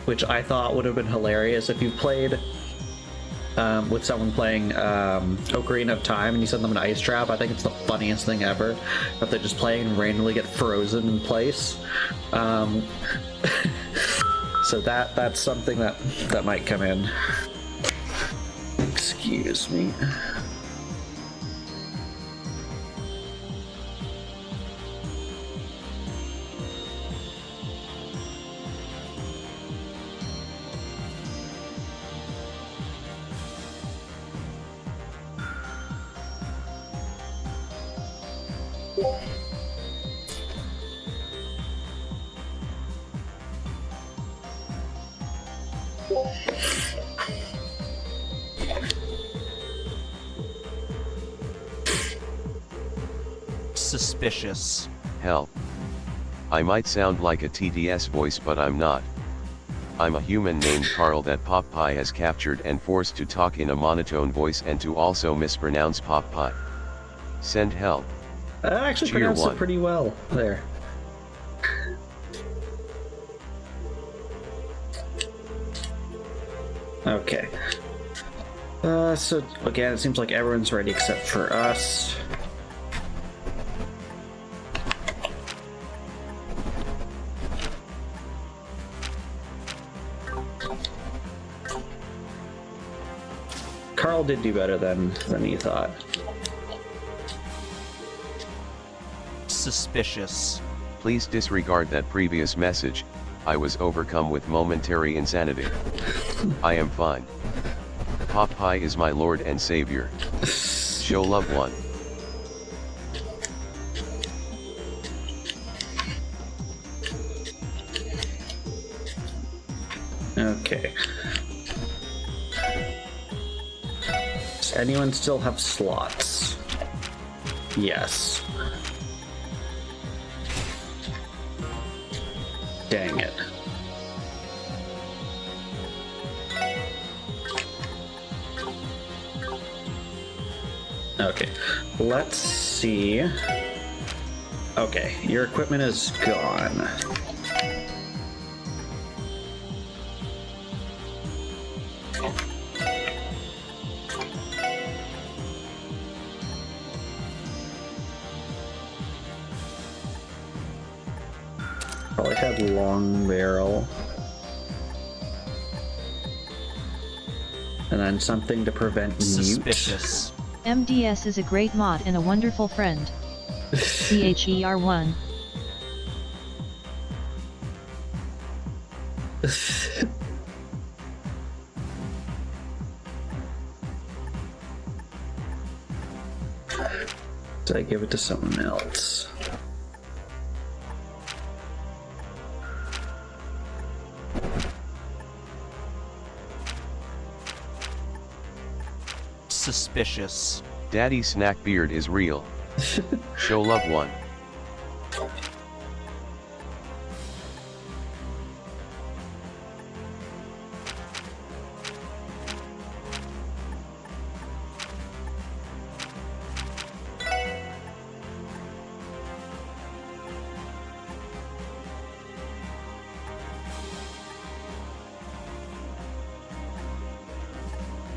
which I thought would have been hilarious if you played with someone playing Ocarina of Time and you send them an ice trap. I think it's the funniest thing ever, that they're just playing and randomly get frozen in place. So that's something that might come in. Excuse me. Suspicious. Hell. I might sound like a TDS voice, but I'm not. I'm a human named Carl that Pop Pie has captured and forced to talk in a monotone voice and to also mispronounce Pop Pie. Send help. I actually pronounced it pretty well there. Okay. So again, it seems like everyone's ready except for us. Carl did do better than you thought. Suspicious. Please disregard that previous message. I was overcome with momentary insanity. I am fine. Pop Pie is my lord and savior. Show love 1. Okay. Does anyone still have slots? Yes. Dang it. Okay, let's see. Okay, your equipment is gone. Probably had long barrel. And then something to prevent mute. Suspicious. MDS is a great mod and a wonderful friend. CHER1. Did I give it to someone else? Suspicious. Daddy Snackbeard is real. Show love 1.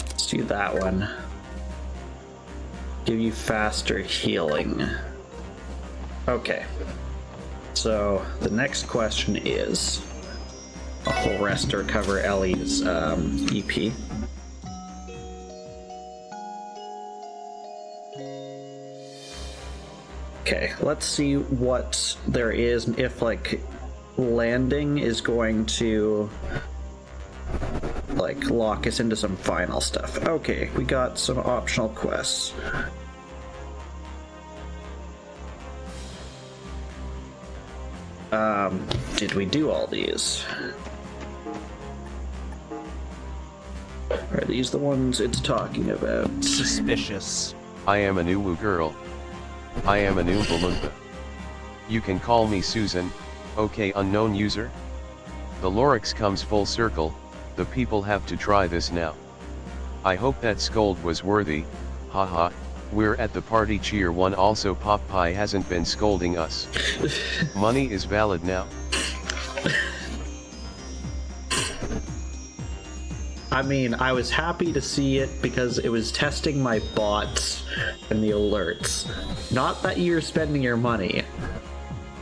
Let's do that one. Give you faster healing. Okay. So the next question is a whole rest to recover Ellie's EP. Okay, let's see what there is, if like landing is going to like lock us into some final stuff. Okay, we got some optional quests. Did we do all these? Are these the ones it's talking about? Suspicious. I am a new woo girl. I am a new Balloonpa. You can call me Susan, okay unknown user? The Lorix comes full circle, the people have to try this now. I hope that scold was worthy, haha, we're at the party cheer 1 also Pop Pie hasn't been scolding us. Money is valid now. I mean, I was happy to see it because it was testing my bots and the alerts. Not that you're spending your money.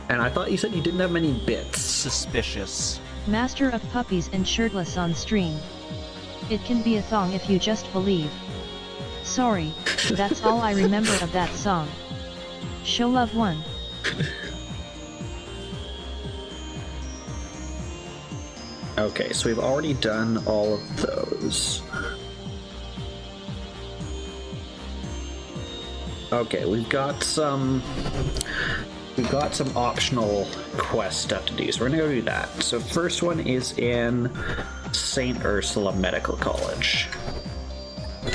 And I thought you said you didn't have many bits. Suspicious. Master of puppies and shirtless on stream. It can be a thong if you just believe. Sorry, that's all I remember of that song. Show love 1. Okay, so we've already done all of those. Okay, we've got some optional quest stuff to do, so we're gonna go do that. So first one is in St. Ursula Medical College. You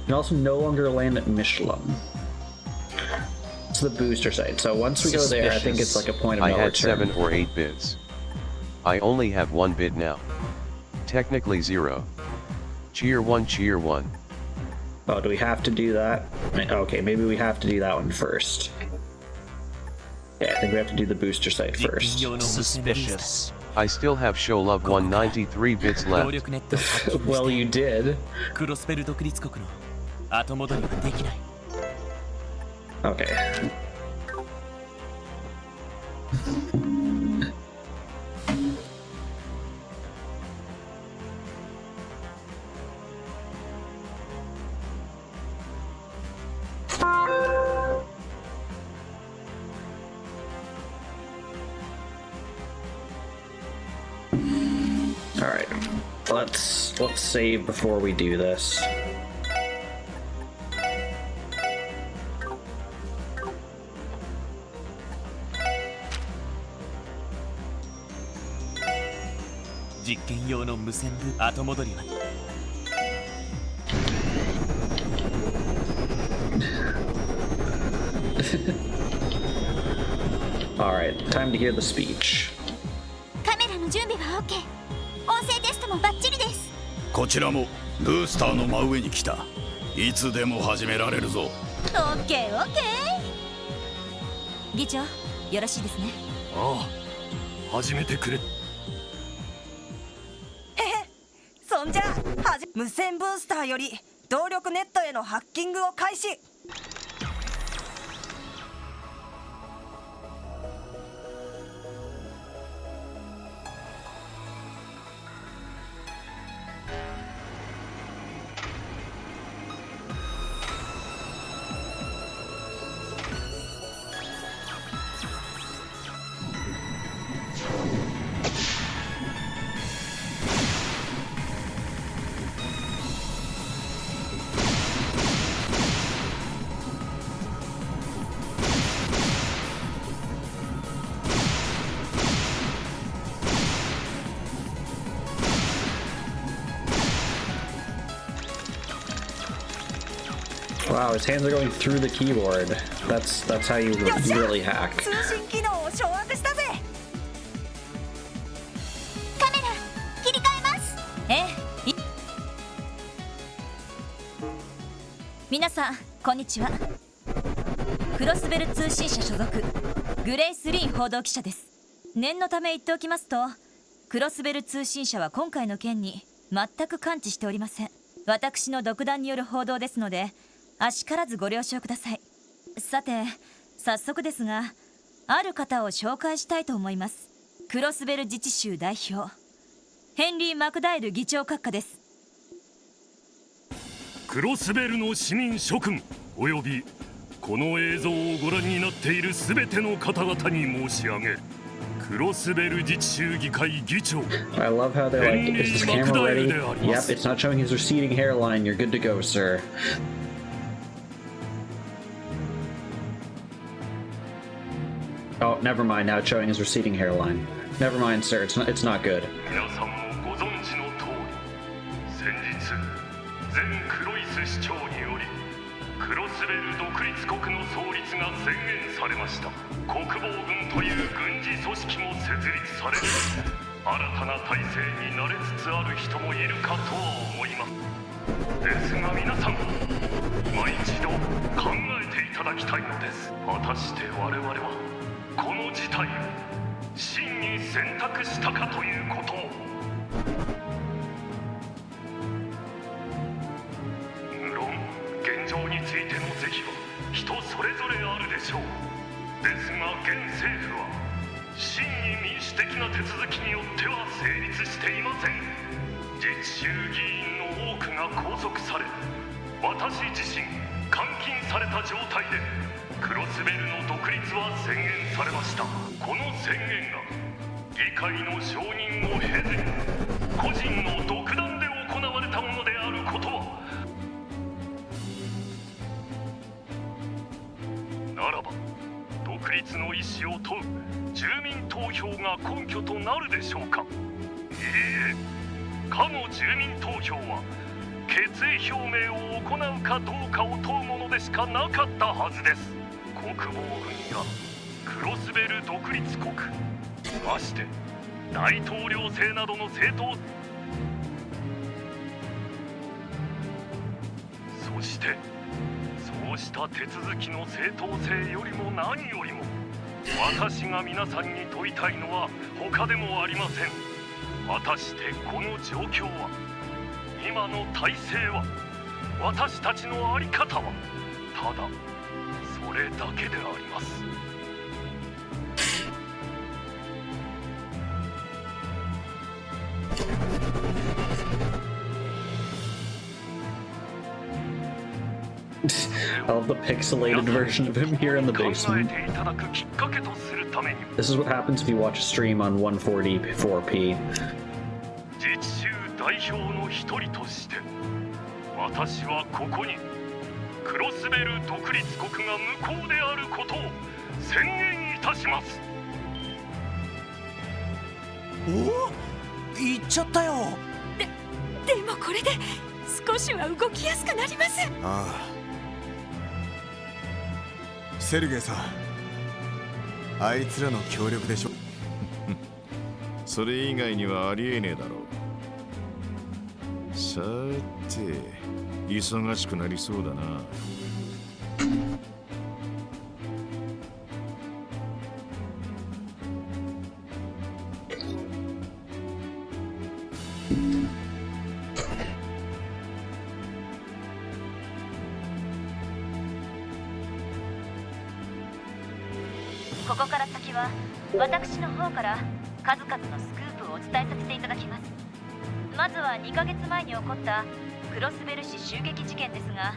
can also no longer land at Michelin. It's the booster site, so once we go there, I think it's like a point of no I had return. 7 or 8 bits. I only have 1 bit now. Technically 0. Cheer 1 cheer 1. Oh, do we have to do that? Okay, maybe we have to do that one first. Yeah, I think we have to do the booster site first. Suspicious. I still have show love 193 bits left. Well, you did. クロスベル独立国の後戻りはできない。 Okay. All right. Let's save before we do this. All right, time to hear the speech. カメラの準備は OK。音声テストもバッチリです。こちらもブースターの真上に来た。いつでも始められるぞ。オッケーオッケー。議長、よろしいですね。ああ、始めてくれ。へへ、そんじゃ無線ブースターより動力ネットへのハッキングを開始。Wow, his hands are going through the keyboard. That's how you really hack. 通信機能を掌握したぜ。カメラ切り替えます。皆さんこんにちは。クロスベル通信社所属グレイス・リーン報道記者です。念のため言っておきますと、クロスベル通信社は今回の件に全く関知しておりません。私の独断による報道ですので、あしからずご了承ください。さて、早速ですが、ある方を紹介したいと思います。クロスベル自治州代表、ヘンリー・マクダイル議長閣下です。クロスベルの市民諸君およびこの映像をご覧になっているすべての方々に申し上げる。クロスベル自治州議会議長 I love how they're like, is this camera ready? Yep, it's not showing his receding hairline. You're good to go, sir. Oh, never mind. Now it's showing his receding hairline. Never mind, sir. It's not good. 皆さんもご存知の通り、先日前クロイス市長によりクロスベル独立国の創立が宣言されました。国防軍という軍事組織も設立され、新たな体制に慣れつつある人もいるかとは思います。ですが皆さん、今一度考えていただきたいのです。果たして我々はこの事態を真に選択したかということを。無論現状についての是非は人それぞれあるでしょう。ですが現政府は真に民主的な手続きによっては成立していません。自治州議員の多くが拘束され、私自身監禁された状態でクロスベルの独立は宣言されました。この宣言が議会の承認を経ず、個人の独断で行われたものであることは、ならば独立の意思を問う住民投票が根拠となるでしょうか。いいえ、かの住民投票は決意表明を行うかどうかを問うものでしかなかったはずです。国防軍やクロスベル独立国、まして大統領制などの政党、そしてそうした手続きの正当性よりも何よりも、私が皆さんに問いたいのは他でもありません。果たしてこの状況は、今の体制は、私たちの在り方は、ただそれだけであります。I love the pixelated version of him here in the basement. This is what happens if you watch a stream on 144p. 自治州代表の一人として、私はここにクロスベル独立国が無効であることを宣言いたします。おお、言っちゃったよ。でもこれで少しは動きやすくなります。ああ、セルゲイさん、あいつらの協力でしょ。それ以外にはありえねえだろう。さて、忙しくなりそうだな。ここから先は私の方から数々のスクープをお伝えさせていただきます。まずは2ヶ月前に起こったクロスベル市襲撃事件ですが、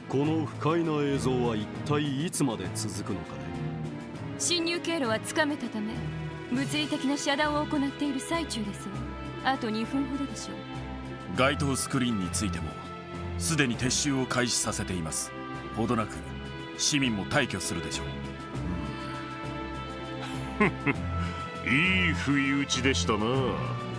この不快な映像は一体いつまで続くのかね。侵入経路はつかめたため、物理的な遮断を行っている最中です。あと2分ほどでしょう。該当スクリーンについてもすでに撤収を開始させています。ほどなく市民も退去するでしょう。いい不意打ちでしたな。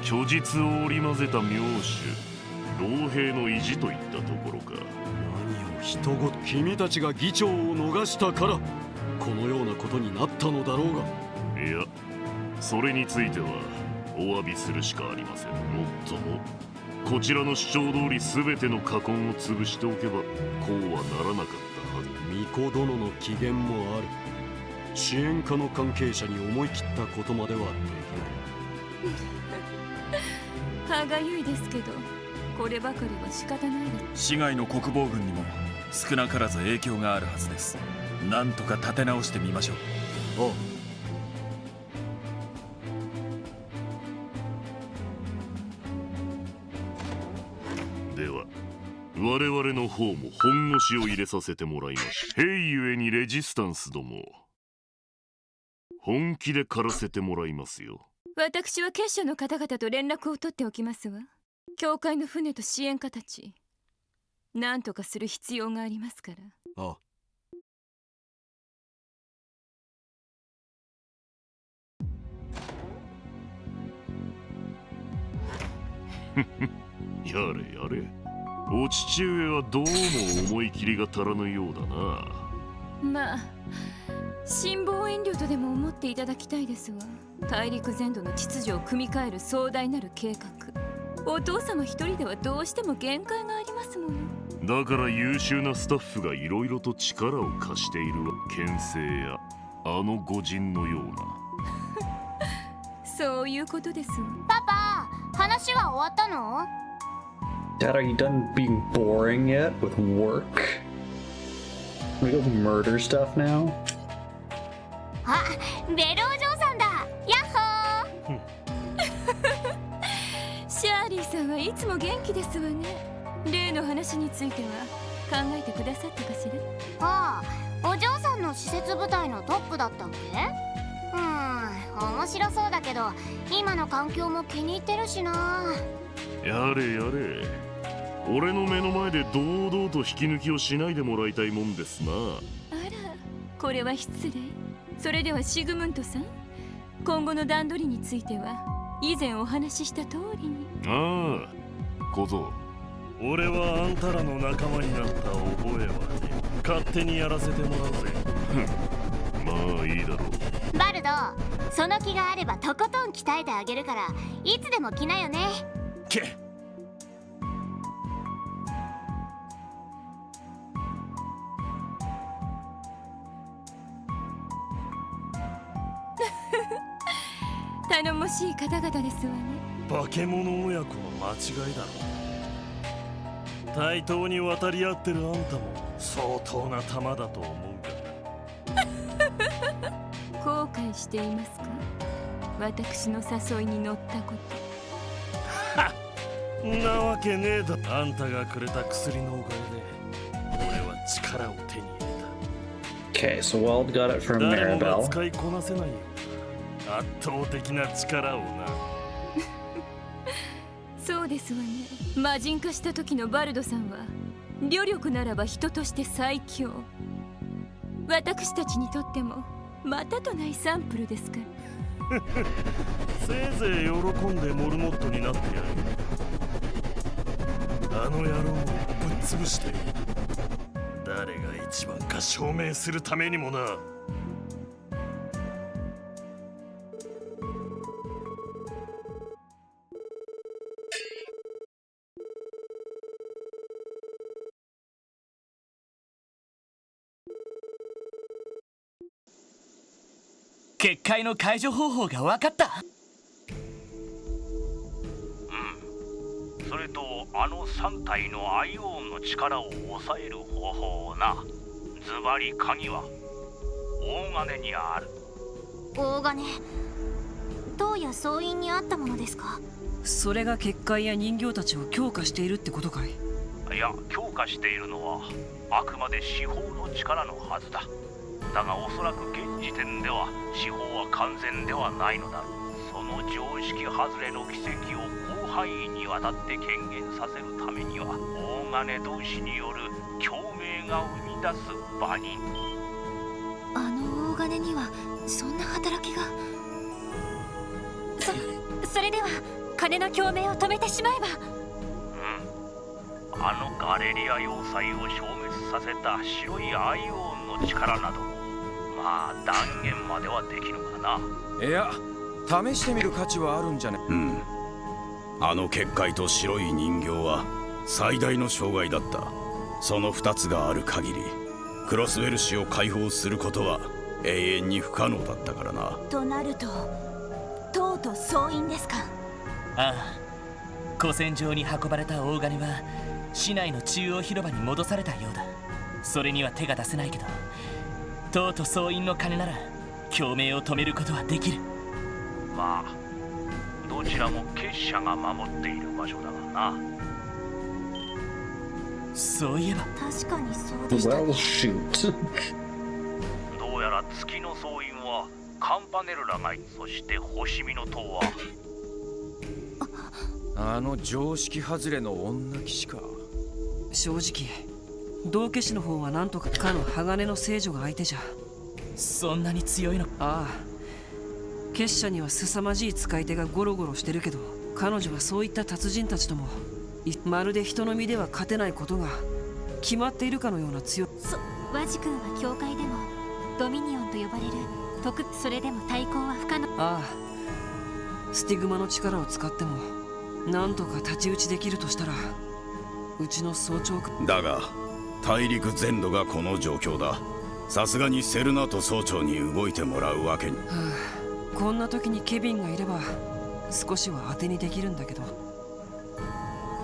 虚実を織り交ぜた妙手、老兵の意地といったところか。何を人ごと、君たちが議長を逃したからこのようなことになったのだろうが。いや、それについてはお詫びするしかありません。もっともこちらの主張通り全ての禍根を潰しておけばこうはならなかったはず。巫女殿の機嫌もある。支援課の関係者に思い切ったことまではできない。歯がゆいですけど、こればかりは仕方ないです。市外の国防軍にも少なからず影響があるはずです。なんとか立て直してみましょう。ああ、では我々の方も本腰を入れさせてもらいまし。兵ゆえにレジスタンスども、本気で狩らせてもらいますよ。私は結社の方々と連絡を取っておきますわ。教会の船と支援家たち、何とかする必要がありますから。ああ。やれやれ。お父上はどうも思い切りが足らぬようだな。まあ辛抱遠慮とでも思っていただきたいですわ。大陸全土の秩序を組み替える壮大なる計画、お父様一人ではどうしても限界がありますもの。だから優秀なスタッフがいろいろと力を貸しているわ。牽制やあの御人のような。そういうことです。パパ、話は終わったの？ Dad, are you done being boring yet with work? We go murder stuff now? あ、ベルお嬢さんだ。ヤッホー。シャーリーさんはいつも元気ですわね。例の話については考えてくださったかしら。ああ、お嬢さんの施設部隊のトップだったっけ？面白そうだけど今の環境も気に入ってるしな。やれやれ、俺の目の前で堂々と引き抜きをしないでもらいたいもんですな。あら、これは失礼。それではシグムントさん、今後の段取りについては以前お話しした通りに。ああ、小僧、俺はあんたらの仲間になった覚えはね。勝手にやらせてもらうぜ。まあいいだろう。バルド、その気があればとことん鍛えてあげるからいつでも来なよね。け頼もしい方々ですわね。化け物親子の間違いだろう。対等に渡り合ってるあんたも相当な玉だと思うがな。後悔していますか？私の誘いに乗ったこと。はっ、なわけねえだ。あんたがくれた薬のおかげで俺は力を手に入れた。 Okay, so Weld got it from 誰もが Maribel. 使いこなせないような圧倒的な力をな。そうですわね。魔人化した時のバルドさんは旅力ならば人として最強。私たちにとってもまたとないサンプルですから。せいぜい喜んでモルモットになってやる。あの野郎をぶっ潰して誰が一番か証明するためにもな。結界の解除方法が分かった。それとあの3体のアイオーンの力を抑える方法をな。ズバリ鍵は大金にある。大金、塔や総員にあったものですか？それが結界や人形たちを強化しているってことかい？いや、強化しているのはあくまで司法の力のはずだ。だがおそらく現時点では司法は完全ではないのだろう。その常識外れの奇跡を広範囲にわたって権限させるためには、大金同士による共鳴が生み出す場に。あの大金にはそんな働きが。それでは金の共鳴を止めてしまえば。あのガレリア要塞を消滅させた白いアイオンの力など、まあ断言まではできぬがな。いや、試してみる価値はあるんじゃね。うん。あの結界と白い人形は最大の障害だった。その2つがある限りクロスウェル市を解放することは永遠に不可能だったからな。となると塔と総員ですか？ああ、古戦場に運ばれた大金は市内の中央広場に戻されたようだ。それには手が出せないけど、塔と総員の金なら共鳴を止めることはできる。まあどちらも結社が守っている場所だがな。そういえば確かにそうでしたね。 Well, shoot. どうやら月の総員はカンパネルラが、そして星見の塔はあの常識外れの女騎士か。正直道化師の方はなんとかかの鋼の聖女が相手じゃ。そんなに強いの？ああ、結社には凄まじい使い手がゴロゴロしてるけど、彼女はそういった達人たちともまるで人の身では勝てないことが決まっているかのような強。ワジ君は教会でもドミニオンと呼ばれるそれでも対抗は不可能。ああ、スティグマの力を使ってもなんとか太刀打ちできるとしたら、うちの総長だが大陸全土がこの状況だ。さすがにセルナート総長に動いてもらうわけに。はあ、こんな時にケビンがいれば少しは当てにできるんだけど。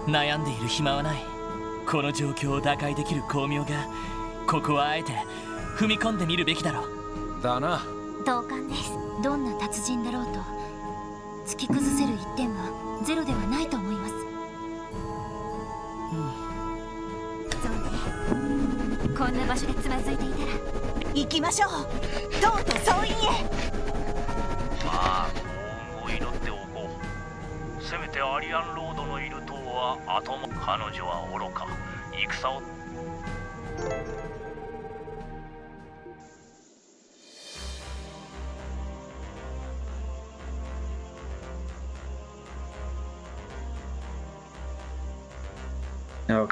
悩んでいる暇はない。この状況を打開できる巧妙が、ここはあえて踏み込んでみるべきだろう。だな。同感です。どんな達人だろうと突き崩せる一点はゼロではないと思います。そうね、こんな場所でつまずいていたら行きましょう、塔と総員へ。まあ幸運を祈っておこう。せめてアリアンロードのいる塔は後も。彼女は愚か、戦を。Okay.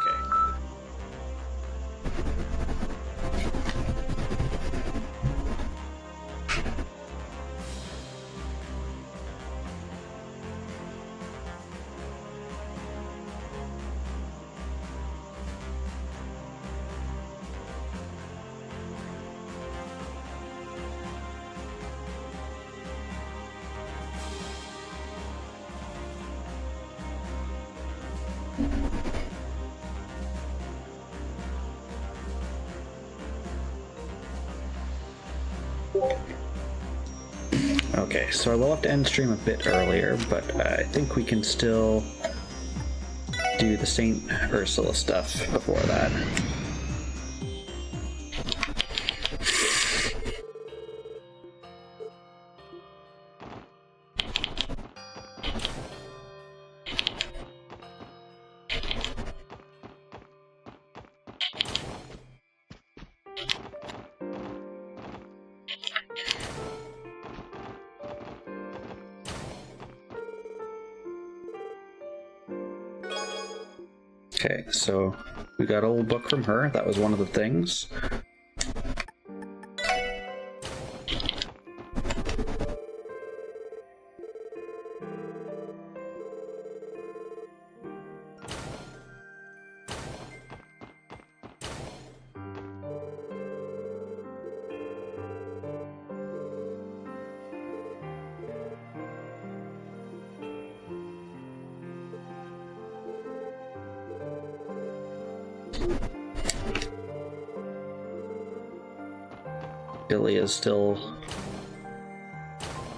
Okay, so we'll have to end stream a bit earlier, but I think we can still do the Saint Ursula stuff before that. Okay, so we got old book from her. That was one of the things. Billy is still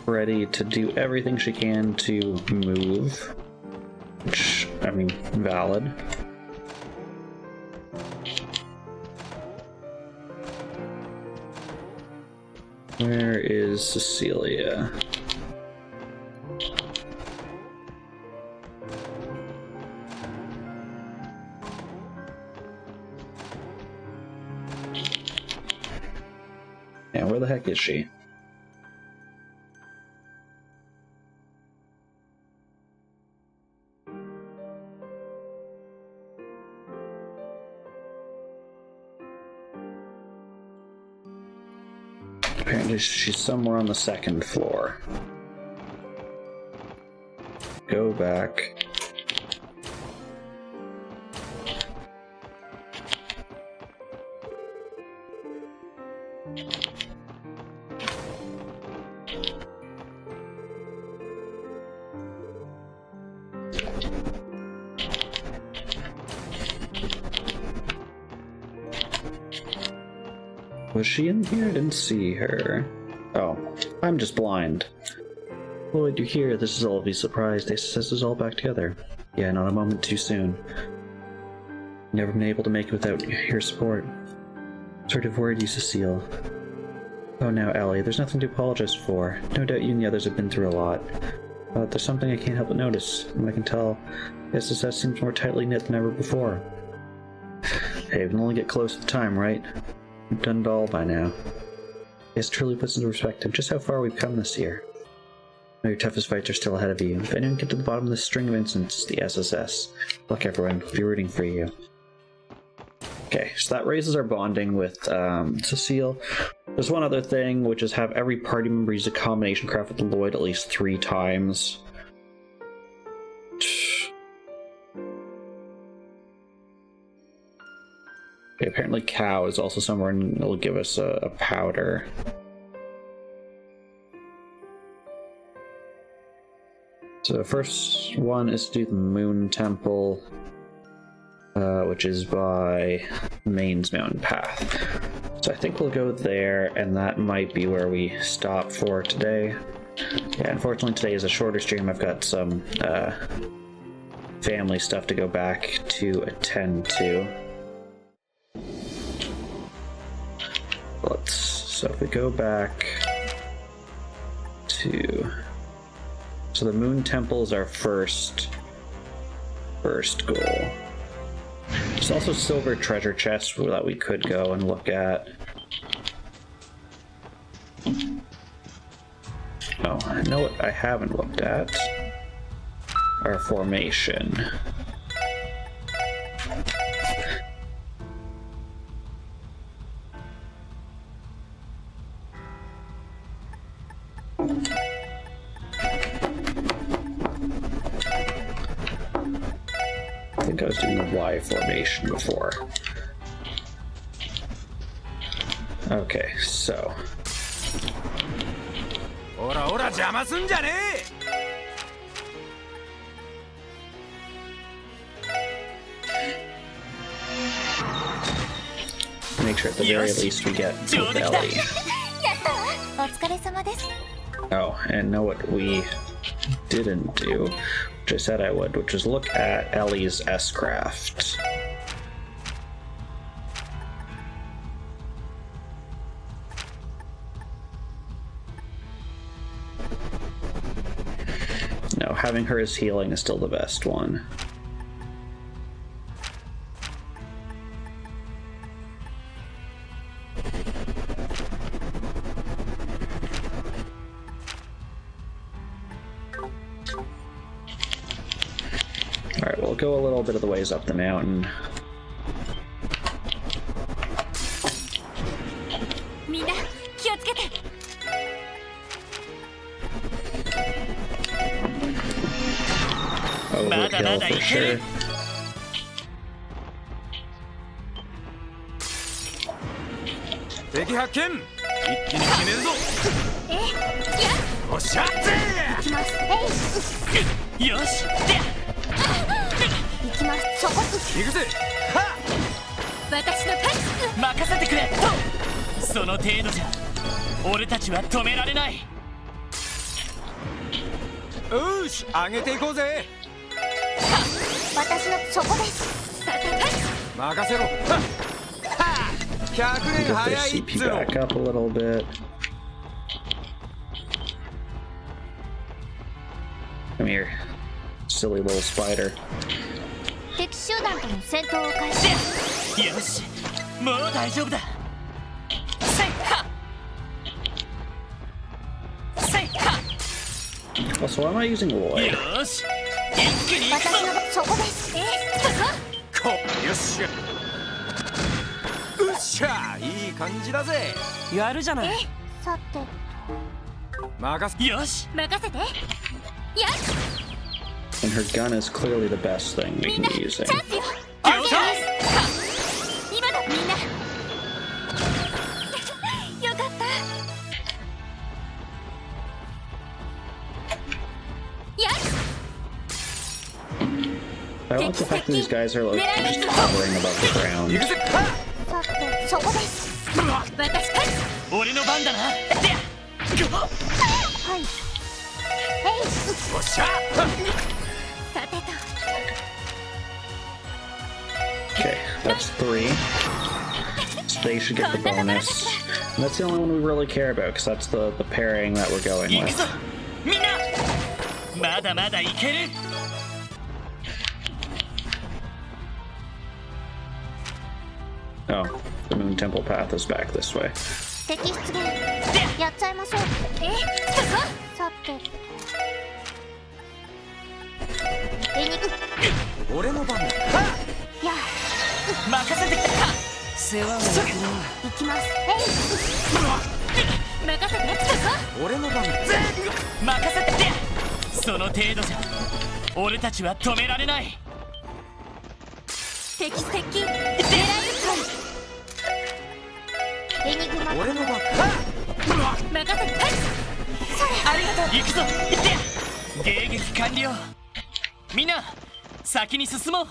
ready to do everything she can to move. Which, I mean, valid. Where is Cecilia? Yeah, where the heck is she? Apparently she's somewhere on the second floor. Go back. Was she in here? I didn't see her. Oh, I'm just blind. Lloyd, you're here. This is all of you surprised. They says us all back together. Yeah, not a moment too soon. Never been able to make it without your support. Sort of worried you, Cecile. Oh, now, Ellie, there's nothing to apologize for. No doubt you and the others have been through a lot. But there's something I can't help but notice, and I can tell SSS seems more tightly knit than ever before. Hey, we can only get close with time, right? We've done it all by now. This truly puts into perspective just how far we've come this year. Now your toughest fights are still ahead of you. If anyone can get to the bottom of this string of incidents, the SSS. Look, everyone, we'll be rooting for you. Okay, so that raises our bonding with Cecile. There's one other thing, which is have every party member use a combination craft with Lloyd at least 3 times. Okay, apparently Cow is also somewhere and it'll give us a powder. So the first one is to do the Moon Temple, which is by Main's Mountain Path. So I think we'll go there, and that might be where we stop for today. Yeah, unfortunately today is a shorter stream. I've got some family stuff to go back to attend to. So if we go back to... So the Moon Temple is our first goal. There's also silver treasure chests that we could go and look at. Oh, I know what I haven't looked at. Our formation. I think I was doing the Y formation before. Okay, so. Make sure at the very least we get to Ellie. Oh, and know what we didn't do, which I said I would, which is look at Ellie's S-Craft. No, having her as healing is still the best one. Alright, we'll go a little bit of the ways up the mountain. Overkill for sure. 俺たちは止められない。よし、上げていこうぜ。私のそこです。さて任せろ。100 Get 年 this 早いっ CP つうの。 back up a little bit. Come here, silly little spider. 敵集団との戦闘を開始。よし、もう大丈夫だ。せいはせいは。 Also, why am I using Lloyd? よし、一気に行くぞ。私のそこです。そこ。よっしゃ。うっしゃ、いい感じだぜ。やるじゃない。さて任せ。よし、任せて。やっ。 And her gun is clearly the best thing we みん can な be チ using. ャンスよ。あよし。今だみんな。よかった。やっ。 I like the fact that these guys are like just hovering above the ground. さてそこです。私俺の番だな。はい。おっしゃ。さてと。 Okay, that's 3. So they should get the bonus. And that's the only one we really care about, because that's the pairing that we're going 行く with. ぞ、みんな。まだまだいける。 Oh, the Moon Temple path is back this way. 敵出現。やっちゃいましょう。そこ。さて。エニグ。俺の番だ。や。任せて。世話が焼くな。行きます。任せて。そこ。俺の番だ。任せて。その程度じゃ俺たちは止められない。敵狙い撃つわ。エニグマ。俺の番だ。任せて。それ。ありがとう。行くぞ。行って。迎撃完了。みんな先に進もう。